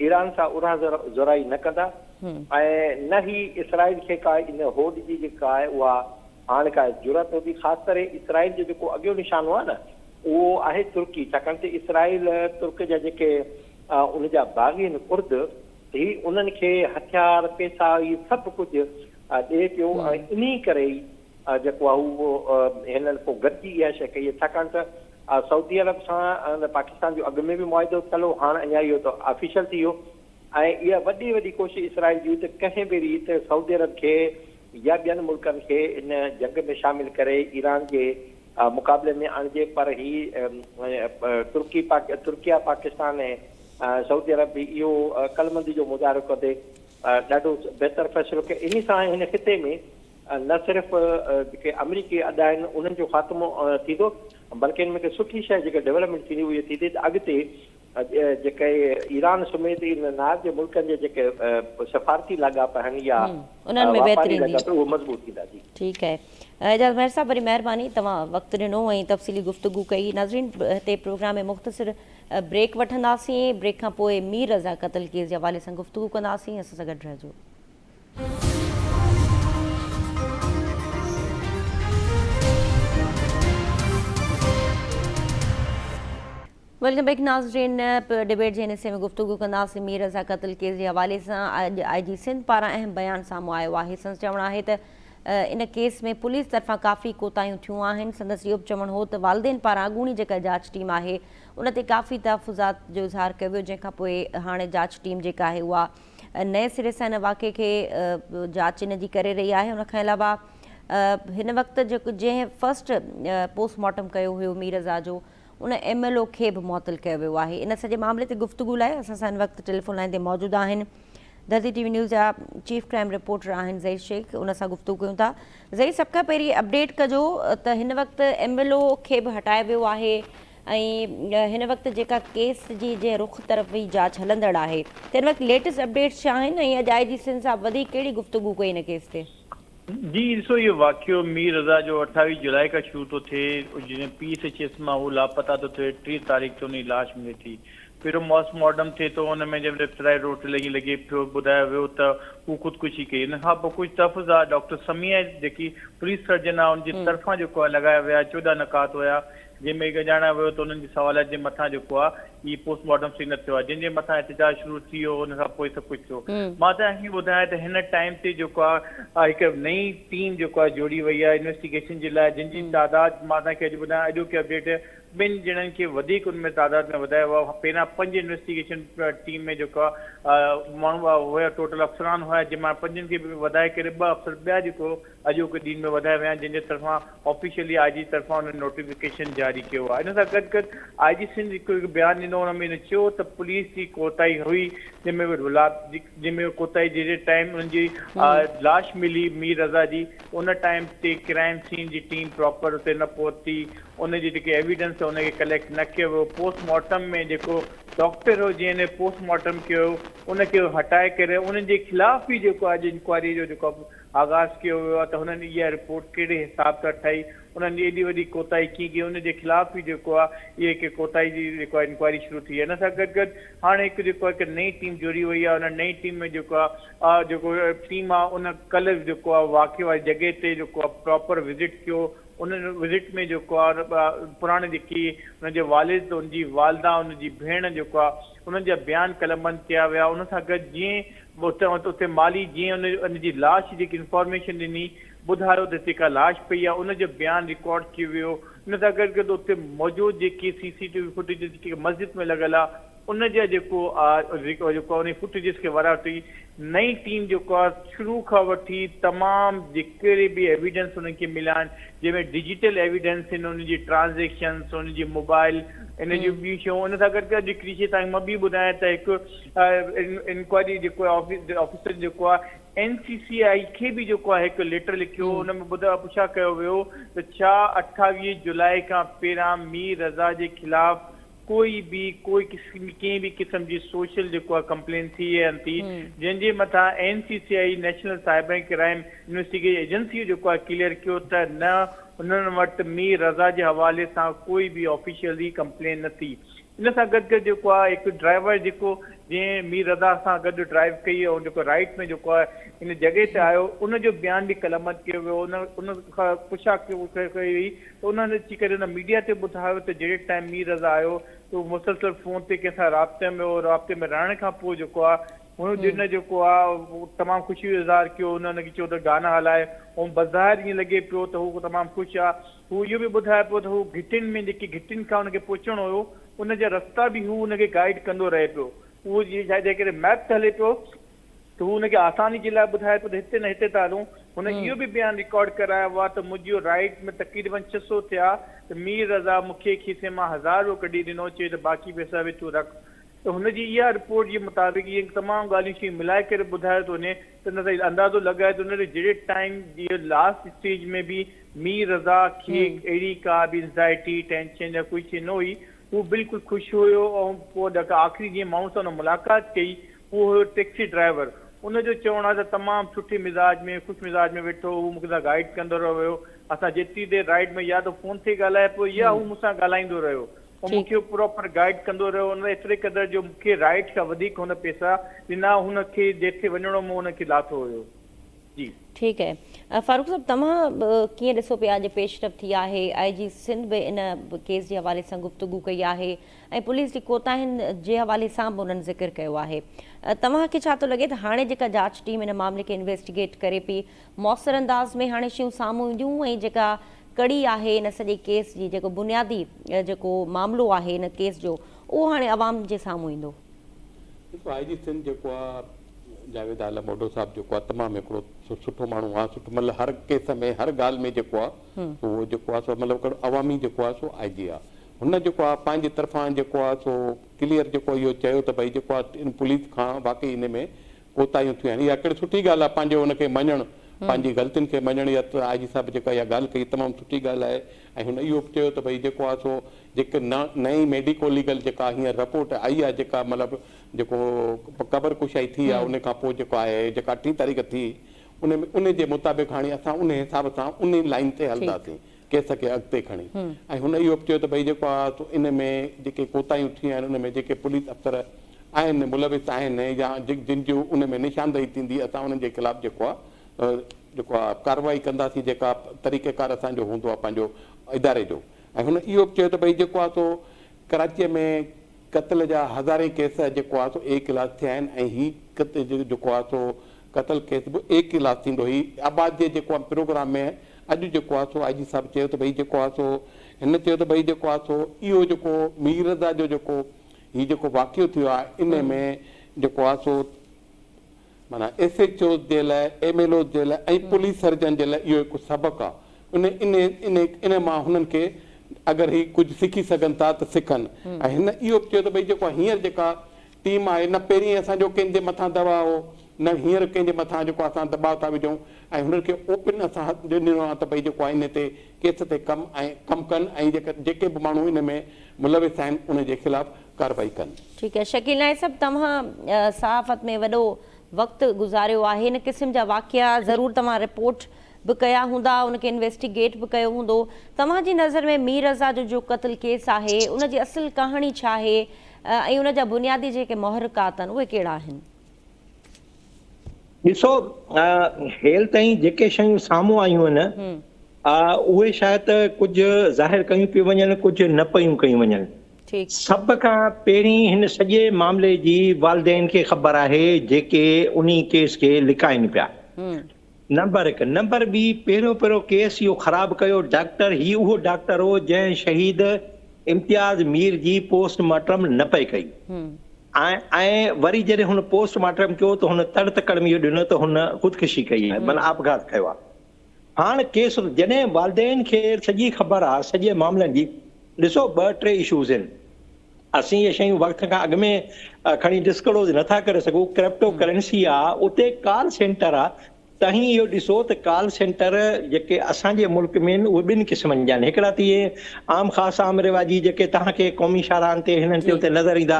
ईरान सां उरा ज़राई न कंदा ऐं न ई इसराइल खे का इन होद जी जेका आहे उहा हाणे का ज़रूरत हूंदी ख़ासि करे इसराइल जो जेको अॻियो निशानो आहे न उहो आहे तुर्की छाकाणि त इसराइल तुर्क जा जेके उनजा बाग़ी आहिनि कुर्द ही उन्हनि खे हथियार पैसा इहे सभु कुझु ॾिए पियो ऐं इन करे ई जेको आहे उहो हिननि पोइ गॾिजी इहा शइ कई छाकाणि त सऊदी अरब सां पाकिस्तान जो अॻु में बि मुआहिदो थियलु हाणे अञा इहो त ऑफिशियल थी वियो ऐं इहा वॾी कोशिशि इसराइल जी त कंहिं बि रीति सऊदी अरब खे या ॿियनि मुल्कनि खे इन जंग में शामिल करे ईरान जे मुक़ाबले में आणिजे पर ही तुर्किया पाकिस्तान ऐं सऊदी अरब बि इहो कलमंदी जो मुज़ाहिरो कंदे ॾाढो बहितर फ़ैसिलो कयो इन सां हिन ख़िते में न सिर्फ़ु जेके अमरीकी अॾा आहिनि उन्हनि जो ख़ात्मो थींदो बल्कि हिन में सुठी शइ जेके डेवलपमेंट थींदी उहा थींदी त अॻिते जेके ईरान समेत इन नार जे मुल्कनि जे जेके सफ़ारती लाॻापा आहिनि या वापारी लाॻापा उहो मज़बूत थींदा जी ठीकु आहे एजाज़ मेहर साहब वरी महिरबानी तव्हां वक़्तु ॾिनो ऐं तफ़सीली गुफ़्तगू कई नाज़रीन हिते प्रोग्राम में मुख़्तसिर ब्रेक वठंदासीं ब्रेक खां पोइ मीर रज़ा क़त्ल केस जे हवाले सां गुफ़्तगू कंदासीं असां सां गॾु रहिजो वेलकम बैक नाज़रीन डिबेट जे हिन हिसे में गुफ़्तगू कंदासीं मीर रज़ा क़त्ल केस जे हवाले सां अॼु IG सिंध पारां अहम बयान साम्हूं आयो आहे संदसि चवणु आहे त इन केस में पुलिस तरफ़ां काफ़ी कोताहियूं थियूं आहिनि संदसि इहो बि चवणु हो त वालदेन पारां अॻूणी जेका जांच टीम आहे उन ते काफ़ी तहफ़ुज़ात जो इज़हार कयो वियो जंहिंखां पोइ हाणे जांच टीम जेका आहे उहा नए सिरे सां हिन वाक़े खे जांच इन जी करे रही आहे उनखां अलावा हिन वक़्तु जेको जंहिं फस्ट पोस्टमार्टम कयो हुयो मीर रज़ा जो उन MLO खे बि मुअतल कयो वियो आहे इन सॼे मामले ते गुफ़्तगू लाइ असां सां हिन वक़्तु टेलीफोन लाइन ते मौजूदु आहिनि धरती TV न्यूज़ जा चीफ क्राइम रिपोर्टर आहिनि ज़हीर शेख उन सां गुफ़्तगू कयूं था ज़हीर सभ खां पहिरीं अपडेट कजो त हिन वक़्तु MLO खे बि हटायो वियो आहे ऐं हिन वक़्तु जेका केस जी जे रुख़ तरफ़ ई जांच हलंदड़ आहे त हिन वक़्तु लेटेस्ट अपडेट्स छा आहिनि ऐं अॼु IG सिंध सां वधीक कहिड़ी गुफ़्तगू कई हिन केस ते जी ॾिसो इहो वाक़ियो मीर रज़ा जो 28 जुलाई खां शुरू थो थिए जॾहिं पीउ सचेस मां हू लापता थो थिए 3 तारीख़ ते हुनजी लाश मिले थी पहिरियों मॉर्टम थिए थो हुन में जंहिं फ्राई रोट लॻे पियो ॿुधायो वियो त हू ख़ुदकुशी कई हिन खां पोइ कुझु तफ़्ज़ आहे डॉक्टर समिया जेकी पुलिस सर्जन आहे हुनजी तरफ़ां जेको आहे लॻाया विया 14 नकात हुया जंहिंमें ॼाणायो वियो त हुननि जी सवालात जे मथां जेको आहे ई पोस्टमार्टम सिग्नल थियो आहे जंहिंजे मथां एहतजाज शुरू थी वियो हुन खां पोइ सभु कुझु थियो मां त हीअं ॿुधायां त हिन टाइम ते जेको आहे हिकु नई टीम जेको आहे जोड़ी वई आहे इन्वेस्टिगेशन जे लाइ जंहिंजी तादाद मां तव्हांखे अॼु ॿुधायां अॼोकी अपडेट ॿिनि ॼणनि खे वधीक उन में तादाद में वधायो आहे पहिरियां 5 इन्वेस्टिगेशन टीम में जेको आहे माण्हू हुया टोटल अफ़सरान हुया जंहिंमां 5 खे वधाए करे 2 अफ़सर ॿिया जेको अॼोके ॾींहं में वधाया विया जंहिंजे तरफ़ां ऑफिशियली आई जी तरफ़ां हुन नोटिफिकेशन जारी कयो आहे इन सां गॾु गॾु आई जी सिंध हिकु बयानु ॾिनो हुन में चयो त पुलिस जी कोताही हुई जंहिंमें कोताही जहिड़े टाइम हुननि जी लाश मिली मीर रज़ा जी उन टाइम ते क्राइम सीन जी टीम प्रॉपर उते न पहुती उनजी जेके एविडेंस हुनखे कलेक्ट न कयो वियो पोस्टमार्टम में जेको डॉक्टर हो जंहिं पोस्टमार्टम कयो उनखे हटाए करे उन्हनि जे ख़िलाफ़ बि जेको आहे इंक्वायरी जो जेको आगाज़ कयो वियो आहे त हुननि इहा रिपोर्ट कहिड़े हिसाब सां ठाही उन्हनि एॾी वॾी कोताही कीअं कई उनजे ख़िलाफ़ बि जेको आहे इहे हिकु कोताही जी जेको आहे इंक्वायरी शुरू थी आहे हिन सां गॾु गॾु हाणे हिकु जेको आहे हिकु नई टीम जुड़ी वई आहे उन नई टीम में जेको आहे जेको टीम आहे उन कल्ह जेको आहे वाक़िए वारी जॻह ते जेको आहे प्रॉपर विज़िट कयो उन विज़िट में जेको आहे पुराणे जेकी हुनजे वालिद हुनजी वालदा हुनजी भेण जेको आहे उन्हनि जा बयान कलमबंद कया विया उन सां गॾु जीअं उते माली जीअं उनजी लाश जेकी इंफॉर्मेशन ॾिनी ॿुधायो त जेका लाश पई आहे उनजो बयानु रिकॉर्ड कयो वियो इन सां गॾु गॾु उते मौजूदु जेकी CCTV फुटेज जेकी मस्जिद में लॻल आहे उनजा जेको उन फुटेजिस खे वराती नई टीम जेको आहे शुरू खां वठी तमामु जेके बि एविडेंस उनखे मिलिया आहिनि जंहिंमें डिजिटल एविडेंस आहिनि उनजी ट्रांज़ेक्शन्स उनजी मोबाइल इन जूं ॿियूं शयूं उन सां गॾु गॾु हिकिड़ी शइ तव्हांखे मां बि ॿुधायां त हिकु इंक्वायरी जेको आहे ऑफिसर जेको आहे NCCI खे बि जेको आहे हिकु लेटर लिखियो हुन में पुछा कयो वियो त छा 28 जुलाई खां पहिरां मीर रज़ा जे ख़िलाफ़ कोई कंहिं बि क़िस्म जी सोशल जेको आहे कंप्लेन थी या न थी जंहिंजे मथां NCCI national cyber crime investigation agency जेको आहे क्लियर कयो त न हुननि वटि मीर रज़ा जे हवाले सां कोई बि ऑफिशियली कंप्लेन न थी इन सां गॾु गॾु जेको आहे हिकु ड्राइवर जेको जीअं मीर रज़ा सां गॾु ड्राइव कई ऐं जेको राइट में जेको आहे इन जॻह ते आयो उनजो बयानु बि कलमत कयो वियो उन खां पुछा कई हुई त उन्हनि अची करे हुन मीडिया ते ॿुधायो त जहिड़े टाइम मीर रज़ा आयो त उहो मुसलसल फ़ोन ते कंहिंसां राब्ते में रहण खां पोइ जेको आहे हुन ॾिन जेको आहे तमामु ख़ुशी जो इज़हार कयो हुनखे चयो त गाना हलाए ऐं बज़ारि ईअं लॻे पियो त हू तमामु ख़ुशि आहे हू इहो बि ॿुधाए पियो त हू घिटिन में जेकी घिटिन खां हुनखे पहुचणो हुयो उनजा रस्ता बि हू हुनखे गाइड कंदो रहे पियो उहो जंहिं करे मैप ते हले पियो त हू हुनखे आसानी जे लाइ ॿुधाए पियो त हिते न हिते था हलूं हुन इहो बि बयानु रिकॉर्ड करायो आहे त मुंहिंजो राइट में तक़रीबन 600 थिया त मीर रज़ा मूंखे खीसे मां 1000 कढी ॾिनो चए त बाक़ी पैसा बि तूं रख त हुनजी इहा रिपोर्ट जे मुताबिक़ इहे तमामु ॻाल्हियूं शयूं मिलाए करे ॿुधायो थो वञे त न त अंदाज़ो लॻाए त हुनजे जहिड़े टाइम जी लास्ट स्टेज में बि मीर रज़ा खे अहिड़ी का बि एंज़ाइटी टेंशन या कोई शइ न हुई हू बिल्कुलु ख़ुशि हुयो ऐं पोइ आख़िरी जीअं माण्हू सां हुन मुलाक़ात कई उहो हुयो टैक्सी ड्राइवर उनजो चवणु आहे त तमामु सुठे मिज़ाज में ख़ुशि मिज़ाज में वेठो हू मूंखे सां गाइड कंदो रहियो असां जेतिरी देरि राइड में या त फ़ोन ते ॻाल्हाए पियो या हू मूंसां ॻाल्हाईंदो रहियो ऐं मूंखे प्रॉपर गाइड कंदो रहियो हुन एतिरे क़दुरु जो मूंखे राइड खां वधीक हुन पैसा ॾिना हुनखे जिथे वञिणो मूं हुनखे लाथो हुयो जी ठीकु है फारूक साहब तव्हां कीअं ॾिसो पिया अॼु पेशरफ़ थी आहे IG सिंध बि इन केस जे हवाले सां गुफ़्तगू कई आहे ऐं पुलिस जी कोताहियुनि जे हवाले सां बि उन्हनि ज़िक्र कयो आहे तव्हांखे छा थो लॻे त हाणे जेका जांच टीम हिन मामले खे इन्वेस्टिगेट करे पई मौसर अंदाज़ में हाणे शयूं साम्हूं ईंदियूं ऐं जेका कड़ी आहे इन सॼे केस जी जेको बुनियादी जेको मामिलो आहे इन केस जो उहो हाणे अवाम जे साम्हूं ईंदो IG सिंध जेको आहे जावेद आलम ओडो साहब जेको आहे तमामु हिकिड़ो सुठो माण्हू आहे सुठो मतिलबु हर केस में हर ॻाल्हि में जेको आहे उहो जेको आहे सो मतिलबु हिकिड़ो अवामी जेको आहे सो IG आहे हुन जेको आहे पंहिंजे तरफ़ां जेको आहे सो क्लियर जेको इहो चयो त भई जेको आहे इन पुलिस खां वाक़ई इन में कोताहियूं थियूं आहिनि इहा हिकिड़ी सुठी ॻाल्हि आहे पंहिंजो हुनखे मञणु पंहिंजी ग़लतियुनि खे मञण या IG साहिब जेका इहा ॻाल्हि कई तमामु सुठी ॻाल्हि आहे ऐं हुन इहो बि चयो त भई जेको आहे सो जेके नई मेडिको लीगल जेका हींअर रिपोर्ट आई आहे जेका मतिलबु जेको क़बर कुशाई थी आहे उन खां पोइ जेको आहे जेका 18 तारीख़ थी उन जे मुताबिक़ हाणे असां उन हिसाब सां उन लाइन ते हलंदासीं केस खे अॻिते खणी। ऐं हुन इहो बि चयो त भई जेको आहे इन में जेके कोताहियूं थियूं आहिनि उन में जेके पुलिस अफ़सर आहिनि मुलविस आहिनि या जिन जूं उन में निशानदेही थींदी असां उन्हनि जे ख़िलाफ़ जेको आहे कार्रवाई कंदासीं जेका तरीक़ेकार असांजो हूंदो आहे पंहिंजो इदारे जो। ऐं हुन इहो बि चयो त भई जेको आहे सो कराचीअ में क़त्ल जा हज़ारे केस जेको आहे सो एक इलाज थिया आहिनि ऐं हीउ जेको आहे सो क़त्ल केस बि एक इलाज थींदो। ही आबाद जे जेको आहे प्रोग्राम में अॼु जेको आहे सो आई जी साहिबु चयो त भई जेको आहे सो हिन चयो त भई जेको आहे सो इहो जेको मीर रज़ा जो जेको हीउ जेको वाक़ियो थियो आहे इन में जेको आहे सो माना SHO जे लाइ MLO जे लाइ ऐं पुलिस सर्जन जे लाइ इहो हिकु सबक़ु आहे। इन मां हुननि खे अगरि ही कुझु सिखी सघनि था त सिखनि। ऐं हिन इहो बि चयो त भई जेको हींअर जेका टीम आहे न पहिरीं असांजो कंहिंजे मथां दबाव हो न हींअर कंहिंजे मथां जेको असां दबाव था विझूं ऐं हुननि खे ओपन असां ॾिनो आहे त भई जेको आहे इन ते केस ते कमु कनि ऐं जेके बि माण्हू इन में मुलविस आहिनि उन जे ख़िलाफ़ कार्रवाई कनि। ठीकु आहे शकील नाइक साहब, तव्हां सहाफ़त में वॾो वक़्तु गुज़ारियो आहे, इन क़िस्म जा वाक़िया ज़रूरु तव्हां रिपोर्ट बि कया हूंदा, उनखे इन्वेस्टिगेट बि कयो हूंदो। तव्हांजी नज़र में मीर रज़ा जो क़त्ल केस आहे उनजी असुल कहाणी छा आहे ऐं उन जा बुनियादी जेके मुहरकात आहिनि उहे कहिड़ा आहिनि? ॾिसो, हेल ताईं जेके शयूं साम्हूं आयूं आहिनि उहे शायदि कुझु ज़ाहिर कयूं पियूं वञनि, कुझु न पियूं कयूं वञनि। सभ खां पहिरीं हिन सॼे मामले जी वालदेन खे ख़बर आहे जेके उन केस खे लिकाइनि पिया। नंबर 1। नंबर 2, पहिरियों केस इहो ख़राब कयो डॉक्टर, ही उहो डॉक्टर हो जंहिं शहीद इम्तियाज़ मीर जी पोस्टमार्टम न पई कई ऐं वरी जॾहिं हुन पोस्टमार्टम कयो त हुन तड़ तकड़ में इहो ॾिनो त हुन ख़ुदकुशी कई आहे, माना आपघात कयो आहे। हाणे केस जॾहिं वालदेन खे सॼी ख़बर आहे सॼे मामलनि जी, ॾिसो 2-3 इशूज़ आहिनि। असीं इहे शयूं वक़्त खां अॻु में खणी डिस्क्लोज़ नथा करे सघूं। क्रिप्टो करेंसी आहे, उते कॉल सेंटर आहे। तव्हां इहो ॾिसो त कॉल सेंटर जेके असांजे मुल्क में आहिनि उहे 2 क़िस्मनि जा आहिनि। हिकिड़ा त इहे आम ख़ासि आम रिवाजी जेके तव्हांखे क़ौमी शाहराहनि ते हिननि ते उते नज़र ईंदा,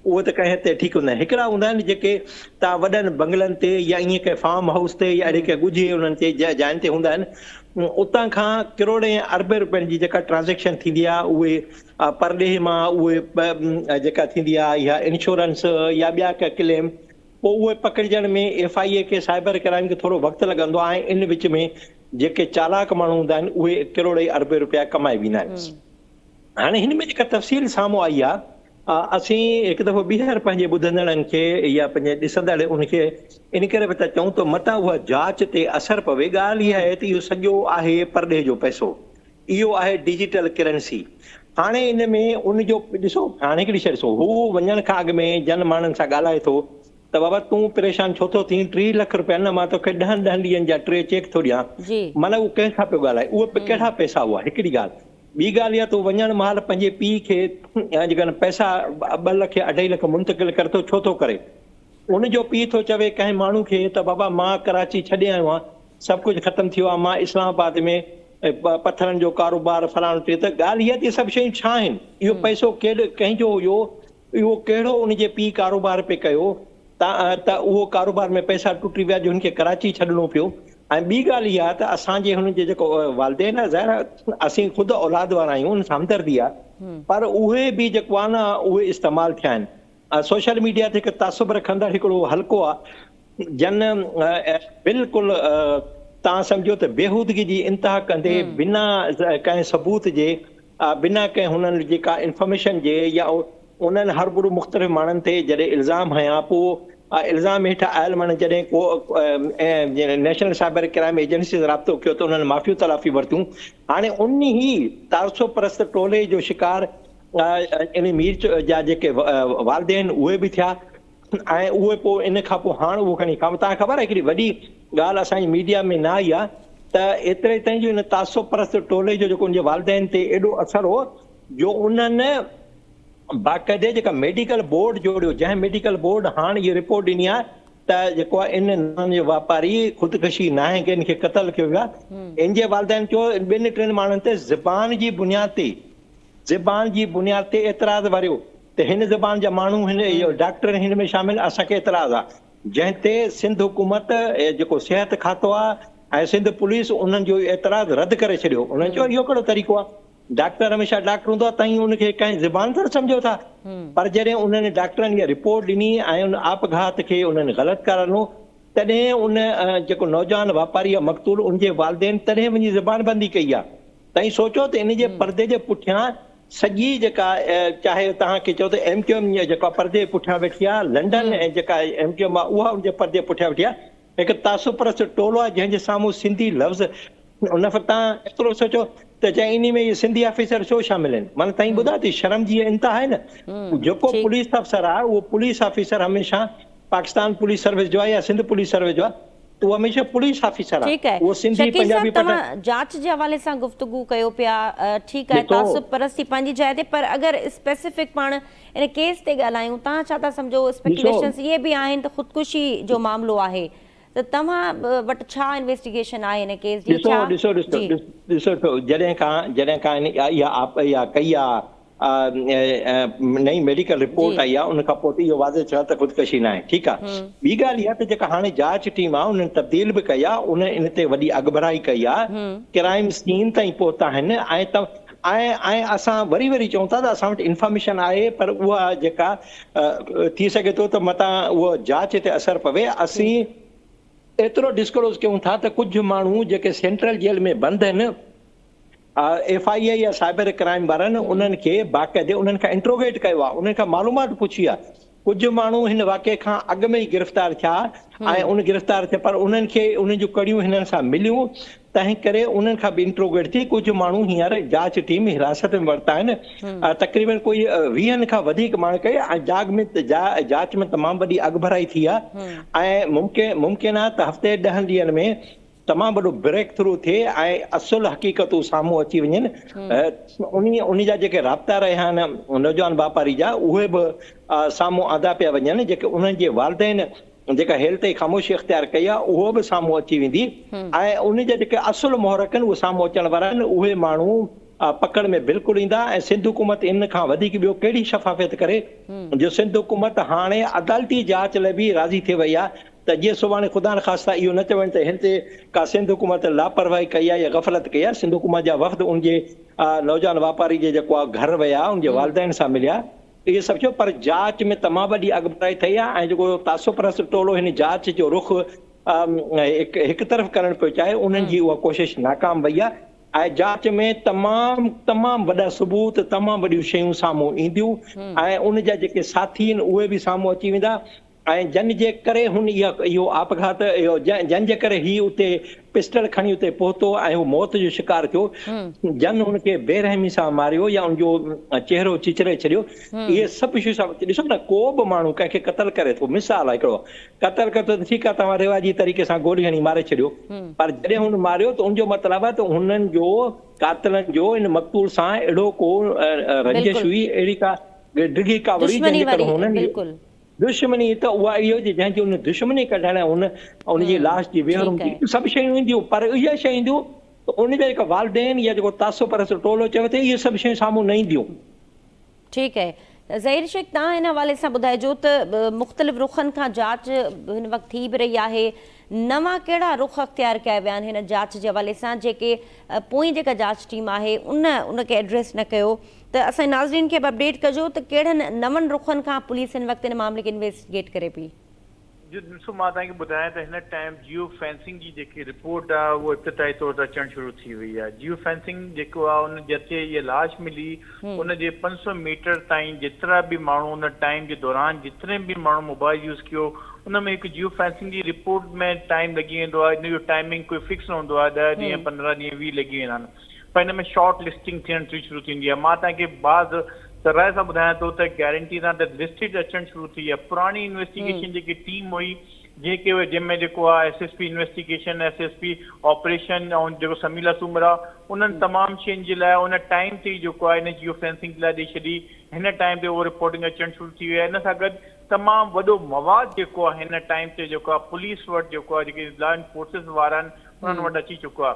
उहे त कंहिं हिते ठीकु हूंदा आहिनि। हिकिड़ा हूंदा आहिनि जेके तव्हां वॾनि बंगलनि ते या ईअं कंहिं फार्म हाउस ते या अहिड़े कंहिं ॻुझे उन्हनि ते जाइनि ते हूंदा आहिनि। उतां खां करोड़े अरबे रुपयनि जी जेका ट्रांज़ेक्शन थींदी आहे उहे परॾेह मां उहे जेका थींदी आहे या इंश्योरेंस या ॿिया कंहिं क्लेम, पोइ उहे पकड़जण में FIA खे साइबर क्राइम खे थोरो वक़्तु लॻंदो आहे। इन विच में जेके चालाक माण्हू हूंदा आहिनि उहे करोड़े अरबे रुपया कमाए वेंदा आहिनि। हाणे हिन में जेका तफ़सील साम्हूं आई आहे, असीं हिकु दफ़ो ॿीहर पंहिंजे ॿुधंदड़नि खे या पंहिंजे ॾिसंदड़ उनखे इन करे बि था चऊं त मतां उहा जांच ते असरु पवे। ॻाल्हि इहा आहे त इहो सॼो आहे परॾेह जो पैसो, इहो आहे डिजिटल करेंसी। हाणे इन में उनजो ॾिसो, हाणे हिकिड़ी शइ ॾिसो, हू वञण खां अॻु में जन माण्हुनि सां ॻाल्हाए थो त बाबा तूं परेशान छो थो थी, 3 लख रुपया न, मां तोखे 10 ॾींहंनि जा 3 चेक थो ॾियां, माना उहो कंहिंखां पियो ॻाल्हाए, उहे कहिड़ा पैसा हुआ? हिकिड़ी ॻाल्हि। ॿी ॻाल्हि इहा तूं वञण महिल पंहिंजे पीउ खे जेकॾहिं पैसा 2 लख 2.5 लख मुंतक़िल कर थो, छो थो करे? उनजो पीउ थो चवे कंहिं माण्हू खे त बाबा मां कराची छॾे आयो आहियां, सभु कुझु ख़तमु थियो आहे, मां इस्लामाबाद में पत्थरनि जो कारोबार फलाणो थिए। त ॻाल्हि इहा त सभु शयूं छा आहिनि? इहो पैसो कंहिंजो हुयो, इहो कहिड़ो उनजे पीउ कारोबार पे कयो त उहो कारोबार में पैसा टुटी विया जो हुनखे कराची छॾिणो पियो। ऐं ॿी ॻाल्हि इहा त असांजे हुनजे जेको वालदेन आहे, ज़ाहिर असीं ख़ुदि औलाद वारा आहियूं, हुन सां हमदर्दी आहे, पर उहे बि जेको आहे न उहे इस्तेमालु थिया आहिनि। सोशल मीडिया ते हिकु तासुब रखंदड़ हिकिड़ो हल्को आहे, जन बिल्कुलु तव्हां सम्झो त बेहूदगी जी इंतिहा कंदे बिना कंहिं सबूत जे, बिना कंहिं हुननि जेका इंफॉर्मेशन जे या उन्हनि हर बुरू मुख़्तलिफ़ माण्हुनि ते जॾहिं इल्ज़ाम हया, पोइ इल्ज़ाम हेठि आयल माण्हू जॾहिं को नेशनल साइबर क्राइम एजेंसी सां राब्तो कयो त उन्हनि माफ़ियूं तलाफ़ी वरितियूं। हाणे उन ई तारसो परस्त टोले जो शिकार इन मीर जा जेके वालदेन उहे बि थिया ऐं उहे पोइ इन खां पोइ हाणे उहो खणी कमु। तव्हांखे ख़बर आहे हिकिड़ी वॾी ॻाल्हि असांजी मीडिया में न आई आहे त एतिरे ताईं जो इन तासो परस्त टोले जो जेको उनजे वालदेन ते एॾो असरु हो जो उन्हनि बाक़ाइदे जेका मेडिकल बोर्ड जोड़ियो, जंहिं मेडिकल बोर्ड हाणे इहा रिपोर्ट ॾिनी आहे त जेको आहे इन जो वापारी ख़ुदकुशी न आहे कि इनखे क़तल कयो वियो आहे। इन जे वालदेन चयो 2-3 माण्हुनि ते ज़बान जी बुनियाद ते एतिराज़ वरियो त हिन ज़बान जा माण्हू हिन डॉक्टर हिन में शामिल, असांखे एतिराज़ आहे। जंहिं ते सिंध हुकूमत जेको सिहत खातो आहे ऐं सिंध पुलिस उन्हनि जो एतिराज़ रद्द करे छॾियो। उन्हनि चयो इहो कहिड़ो तरीक़ो आहे, डॉक्टर हमेशह डॉक्टर हूंदो आहे, तव्हां उनखे कंहिं ज़बान सां सम्झो था। पर जॾहिं उन्हनि डॉक्टरनि इहा रिपोर्ट ॾिनी ऐं उन आपघात खे उन्हनि ग़लति करार ॾिनो, तॾहिं उन जेको नौजवान वापारी आहे मक़तूल, उनजे वालिदेन तॾहिं वञी ज़बान बंदी कई आहे। तव्हां सोचो त इन जे पर्दे जे पुठियां सॼी जेका चाहे तव्हांखे चओ त MQM जेका पर्दे पुठियां वेठी आहे, लंडन ऐं जेका MQM आहे उहा उनजे पर्दे पुठियां वेठी आहे, हिकु तासुपरस्त टोलो आहे जंहिंजे साम्हूं सिंधी लफ़्ज़ उन तव्हां एतिरो सोचो त चए इन में इहे सिंधी ऑफिसर छो शामिल आहिनि। माना तव्हां ॿुधा थी शर्म जी इंतिहा आहे न। जेको पुलिस अफ़सर आहे उहो पुलिस ऑफिसर हमेशह पाकिस्तान पुलिस सर्विस जो आहे या सिंध पुलिस सर्विस जो आहे, त उहो हमेशह पुलिस ऑफिसर आहे। ठीकु उहो आहे, सिंधी शकील पंजाबी साहब तव्हां जांच जे हवाले सां गुफ़्तगू कयो पिया, ठीकु आहे, तासुब परस्ती पंहिंजी जाइ ते, पर अगरि स्पेसिफिक पाण इन केस ते ॻाल्हायूं, तव्हां छा था सम्झो? स्पेकुलेशन्स इहे बि आहिनि त ख़ुदकुशी जो मामिलो आहे, त तव्हां वटि छा इन्वेस्टिगेशन आहे हिन केस जी? ॾिसो जॾहिं खां इहा कई आहे नई मेडिकल रिपोर्ट आई आहे, उन खां पोइ इहो वाज़े चयो त ख़ुदकशी न आहे। ठीकु आहे, ॿी ॻाल्हि इहा त जेका हाणे जांच टीम आहे उन्हनि तब्दील बि कई आहे, उन इन ते वॾी अॻभराई कई आहे, क्राइम सीन ताईं पहुता आहिनि ऐं असां वरी चऊं था त असां वटि इंफॉर्मेशन आहे, पर उहा जेका थी सघे थो त मतां उहा जांच ते असरु पवे। असीं एतिरो डिस्क्लोज़ कयूं था त कुझु माण्हू जेके सेंट्रल जेल में बंदि आहिनि, FIA या साइबर क्राइम वारनि उन्हनि खे बाक़ाइदे उन्हनि खां इंट्रोगेट कयो आहे, उन्हनि खां मालूमात पुछी आहे। कुझु माण्हू हिन वाक़े खां अॻु में ई गिरफ़्तार थिया ऐं उन गिरफ़्तार थिया, पर उन्हनि खे उन जूं कड़ियूं हिननि सां मिलियूं, तंहिं करे उन्हनि खां बि इंट्रोगेट थी। कुझु माण्हू हींअर जांच टीम हिरासत में वरिता आहिनि, तक़रीबन कोई 20 खां वधीक माण्हू कई ऐं जांच में तमामु वॾी अॻभराई थी आहे ऐं मुमकिन आहे त हफ़्ते 10 ॾींहंनि में तमामु वॾो ब्रेक थ्रू थिए ऐं असुल हक़ीक़तूं साम्हूं अची वञनि। उन जा जेके राब्ता रहिया आहिनि नौजवान वापारी जा, उहे बि साम्हूं आंदा पिया वञनि। जेके उन्हनि जे वालिदेन जेका हेल ते ख़ामोशी इख़्तियार कई आहे, उहो बि साम्हूं अची वेंदी ऐं उन जा जेके असुल मोहरक आहिनि उहे साम्हूं अचण वारा आहिनि। उहे माण्हू पकड़ में बिल्कुलु ईंदा ऐं सिंध हुकूमत इन खां वधीक ॿियो कहिड़ी शफ़ाफ़ियत करे जो सिंध हुकूमत हाणे अदालती जांच लाइ बि राज़ी थी वई आहे त जीअं सुभाणे ख़ुदा न ख़ास्ता इहो न चवनि त हिन ते का सिंध हुकूमत लापरवाही कई आहे या गफ़लत कई आहे। सिंध हुकूमत जा वफ़द उनजे नौजवान वापारी जे जेको आहे घर विया, उनजे वालिदैन सां मिलिया, इहे सभु थियो, पर जांच में तमामु वॾी अॻभराई ठही आहे ऐं जेको तासुपरस्त टोलो हिन जांच जो रुख हिकु तरफ़ करणु पियो चाहे, उन्हनि जी उहा कोशिशि नाकाम वई आहे ऐं जांच में तमामु वॾा सबूत, तमामु वॾियूं शयूं साम्हूं ईंदियूं ऐं उन जा जेके साथी आहिनि उहे बि साम्हूं अची वेंदा ऐं जन जे करे हुन इहो आपघात जन जे करे ही उते पिस्टल खणी उते पहुतो ऐं हू मौत जो शिकार थियो, जन हुनखे बेरहमी सां मारियो या उनजो चहिरो चिचरे छॾियो। इहे सभु शयूं ॾिसो न, को बि माण्हू कंहिंखे क़तल करे थो, मिसाल आहे हिकिड़ो क़तल करे थो त ठीकु आहे, तव्हां रिवाजी तरीक़े सां गोली हणी मारे छॾियो, पर जॾहिं हुन मारियो त उनजो मतिलबु आहे त हुननि जो कातिलनि जो इन मक़तूल सां अहिड़ो को रंजिश हुई, अहिड़ी का डिघी का वड़ी जंहिंजे करे हुननि दुश्मनी, त उहा इहो जंहिंजी उन दुश्मनी कढण उनजी लाश जी वेहरूं सभु शयूं ईंदियूं, पर इहे शयूं ईंदियूं त उनजा जेका वालिदेन या जेको तासुपरस्त टोलो चयो त इहे सभु शयूं साम्हूं न ईंदियूं। ठीकु आहे, ज़हीर शेख, तव्हां हिन हवाले सां ॿुधाइजो त मुख़्तलिफ़ रुखनि खां जांच हिन वक़्तु थी बि रही आहे, नवां कहिड़ा रुख अख़्तियार कया विया आहिनि हिन जांच जे हवाले सां, जेके पोइ जेका जांच टीम आहे उनखे एड्रेस न कयो, त असांजे नाज़रीन खे बि अपडेट कजो त कहिड़नि नवनि रुखनि खां पुलिस हिन वक़्तु हिन मामले खे इन्वेस्टिगेट करे पई। जो ॾिसो, मां तव्हांखे ॿुधायां त हिन टाइम जियो फेंसिंग जी जेकी रिपोर्ट आहे उहो इब्तिदाई तौर ते अचणु शुरू थी वई आहे। जियो फेंसिंग जेको आहे उन जिते इहा लाश मिली उन जे 500 मीटर ताईं जेतिरा बि माण्हू उन टाइम जे दौरान जेतिरे बि माण्हू मोबाइल यूज़ कयो, उन में हिकु जियो फेंसिंग जी रिपोर्ट में टाइम लॻी वेंदो आहे। इन जो टाइमिंग कोई फिक्स न हूंदो आहे, 10 ॾींहं 15 ॾींहं 20 लॻी वेंदा आहिनि, पर हिन में शॉर्ट लिस्टिंग थियणु शुरू थींदी आहे। मां तव्हांखे बाज़ राय सां ॿुधायां थो त गारंटी सां त लिस्टेड अचणु शुरू थी आहे। पुराणी इन्वेस्टिगेशन जेकी टीम हुई जेके जंहिंमें जेको आहे SSP इन्वेस्टिगेशन, SSP ऑपरेशन ऐं जेको समीला सूमर आहे, उन्हनि तमामु शयुनि जे लाइ उन टाइम ते जियो आहे फेंसिंग जे लाइ ॾेई छॾी। हिन टाइम ते उहो रिपोर्टिंग अचणु शुरू थी वई आहे। इन सां गॾु तमामु वॾो मवाद जेको आहे हिन टाइम ते जेको आहे पुलिस वटि जेको आहे जेके लॉ एनफोर्सिस वारा आहिनि उन्हनि वटि अची चुको आहे।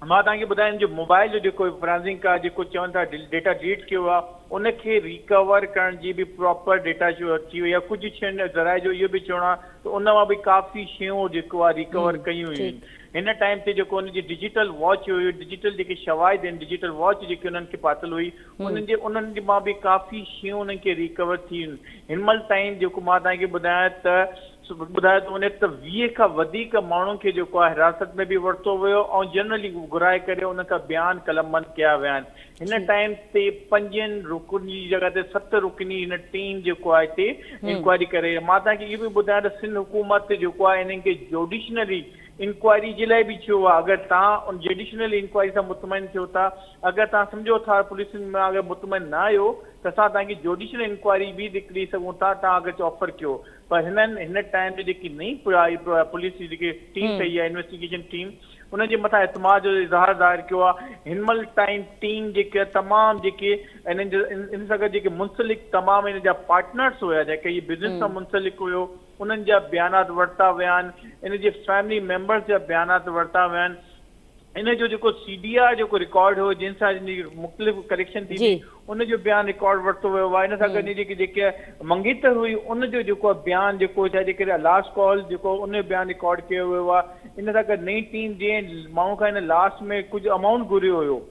मां तव्हांखे ॿुधायां जो मोबाइल जो जेको फ्रांसिंग का जेको चवनि था डेटा डिलीट कयो आहे उनखे रिकवर करण जी बि प्रॉपर डेटा जो अची वई आहे कुझु शयुनि ज़राए जो इहो बि चवणो आहे त उन मां बि काफ़ी शयूं जेको आहे रिकवर कयूं हुयूं हिन टाइम ते जेको उनजी डिजिटल वॉच हुई डिजिटल जेके शवाइद आहिनि डिजिटल वॉच जेके उन्हनि खे पातल हुई उन्हनि जे मां बि काफ़ी शयूं उन्हनि खे रिकवर थी हिन महिल ताईं जेको मां तव्हांखे ॿुधायां त उन त 20 खां वधीक माण्हुनि खे जेको आहे हिरासत में बि वरितो वियो ऐं जनरली घुराए करे उन खां बयान कलमबंद कया विया आहिनि हिन टाइम ते 5 रुकनी जी जॻह ते 7 रुकनी हिन टीम जेको आहे हिते इंक्वायरी करे मां तव्हांखे इहो बि ॿुधायां त सिंध हुकूमत जेको आहे इन्हनि खे जुडिशनली इंक्वायरी जे लाइ बि थियो आहे अगरि तव्हां जुडिशनल इंक्वायरी सां मुतमइन थियो था अगरि तव्हां सम्झो था पुलिस में अगरि मुतमइन न आहियो त असां तव्हांखे जुडिशनल इंक्वायरी बि ॾेई सघूं था तव्हां अगरि ऑफर कयो पर हिन टाइम ते जेकी नई पुलिस जी जेकी टीम ठही आहे इन्वेस्टिगेशन टीम उनजे मथां एतमाद जो इज़हार ज़ाहिर कयो आहे हिन महिल टाइम टीम जेके तमामु जेके इन सां गॾु जेके मुंसलिक तमामु इन जा पार्टनर्स हुया जेके इहे बिज़नेस सां मुंसलिक हुयो उन्हनि जा बयानात वरिता विया आहिनि इन जे फैमिली मेंबर्स जा बयानात वरिता विया आहिनि इन जो जेको CDR जेको रिकॉर्ड हो जिन सां मुख़्तलिफ़ करेक्शन थी उन जो बयान रिकॉर्ड वरितो वियो आहे इन सां गॾु जेके मंगेतर हुई उन जो जेको बयान जेको छा जेके लास्ट कॉल जेको उन बयान रिकॉर्ड कयो वियो आहे इन सां गॾु नई टीम जीअं माण्हू खां हिन लास्ट में कुझु अमाउंट घुरियो हुयो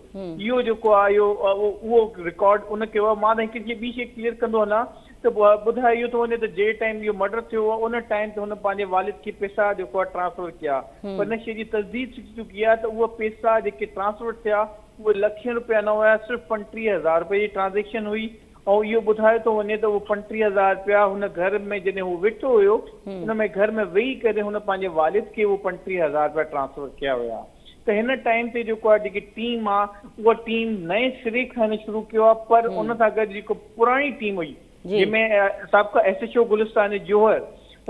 इहो जेको आहे इहो उहो रिकॉर्ड उन कयो आहे मां तव्हांखे ॿी शइ क्लियर कंदो हलां त ॿुधाए इहो थो वञे त जे टाइम इहो मर्डर थियो आहे उन टाइम ते हुन पंहिंजे वालिद खे पैसा जेको आहे ट्रांसफर कया पर हिन शइ जी तस्दीक थी चुकी आहे त उहे पैसा जेके ट्रांसफर थिया उहे लखनि रुपया न हुया सिर्फ़ु 35,000 रुपए जी ट्रांज़ेक्शन हुई ऐं इहो ॿुधायो थो वञे त उहे 35,000 रुपया हुन घर में जॾहिं हू वेठो हुयो हुन में घर में वेही करे हुन पंहिंजे वालिद खे उहे 35,000 रुपया ट्रांसफर कया हुया त हिन टाइम ते जेको आहे जेकी टीम आहे उहा टीम नए सिरे खां शुरू कयो आहे पर उन सां गॾु जेको पुराणी टीम हुई जंहिंमें साबिक़ा SHO गुलिस्तान जोहर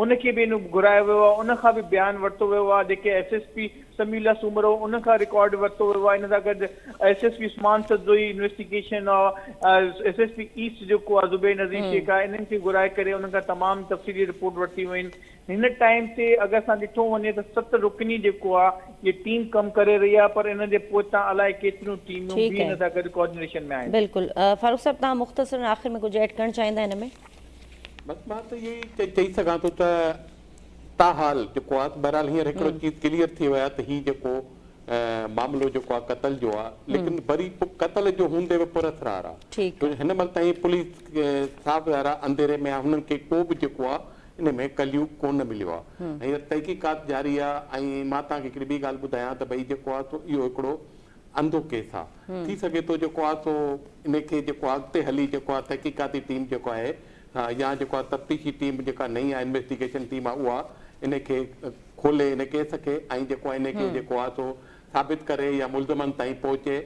उनखे बि घुरायो वियो आहे उन खां बि बयान वरितो वियो आहे जेके SSP समीला सूमरो उन खां रिकॉर्ड वरितो वियो आहे इन सां गॾु SSP Usman सदोई investigation SSP east जेको आहे ज़ुबैर नज़ीर शेख आहे इन्हनि खे घुराए करे उन्हनि खां तमामु तफ़सीली रिपोर्ट वरिती वयूं आहिनि हिन टाइम ते अगरि असां ॾिठो वञे त 7 रुकनी जेको आहे इहे टीम कमु करे रही आहे पर इन जे पोइतां अलाए केतिरियूं टीमूं बि हिन सां गॾु कोऑर्डिनेशन में आहिनि बिल्कुलु फारूक साहब तव्हां मुख़्तसर आख़िर में कुझु ऐड करणु चाहींदा हिन में बसि मां त इहो ई चई सघां थो त ताहाल जेको आहे बहरहाल हींअर हिकिड़ो चीज़ क्लियर थी वियो आहे त हीउ जेको मामिलो जेको आहे क़तल जो आहे लेकिन वरी क़तल जो हूंदे बि पुरअसरार आहे हिन महिल ताईं पुलिस साफ़ ज़ाहिर आहे अंधेरे में आहे हुननि खे को बि जेको आहे इन में कलियूं कोन मिलियो आहे हींअर तहक़ीक़ात जारी आहे ऐं मां तव्हांखे हिकिड़ी ॿी ॻाल्हि ॿुधायां त भई जेको आहे सो इहो हिकिड़ो अंधो केस आहे थी सघे थो जेको आहे सो इनखे जेको आहे अॻिते हली जेको आहे तहक़ीक़ाती टीम जेको आहे या जेको आहे तफ़्तीशी टीम जेका नई आहे इन्वेस्टिगेशन टीम आहे उहा इनखे खोले इन केस खे ऐं जेको आहे इनखे जेको आहे सो साबित करे या मुल्ज़मनि ताईं पहुचे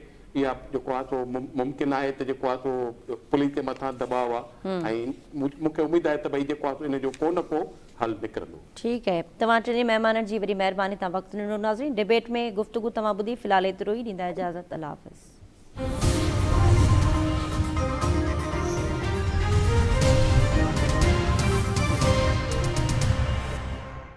इहा जेको आहे सो मुमकिन आहे त जेको आहे सो पुलिस जे मथां दबाव आहे ऐं मूंखे उमेदु आहे त भई जेको आहे इन जो को न को हल निकिरंदो ठीकु आहे तव्हां टिनी महिमाननि जी वरी महिरबानी तव्हां वक़्तु ॾिनो नाज़रीन डिबेट में गुफ़्तगू तव्हां ॿुधी फ़िलहालु एतिरो ई ॾींदा इजाज़त अल्लाह हाफ़िज़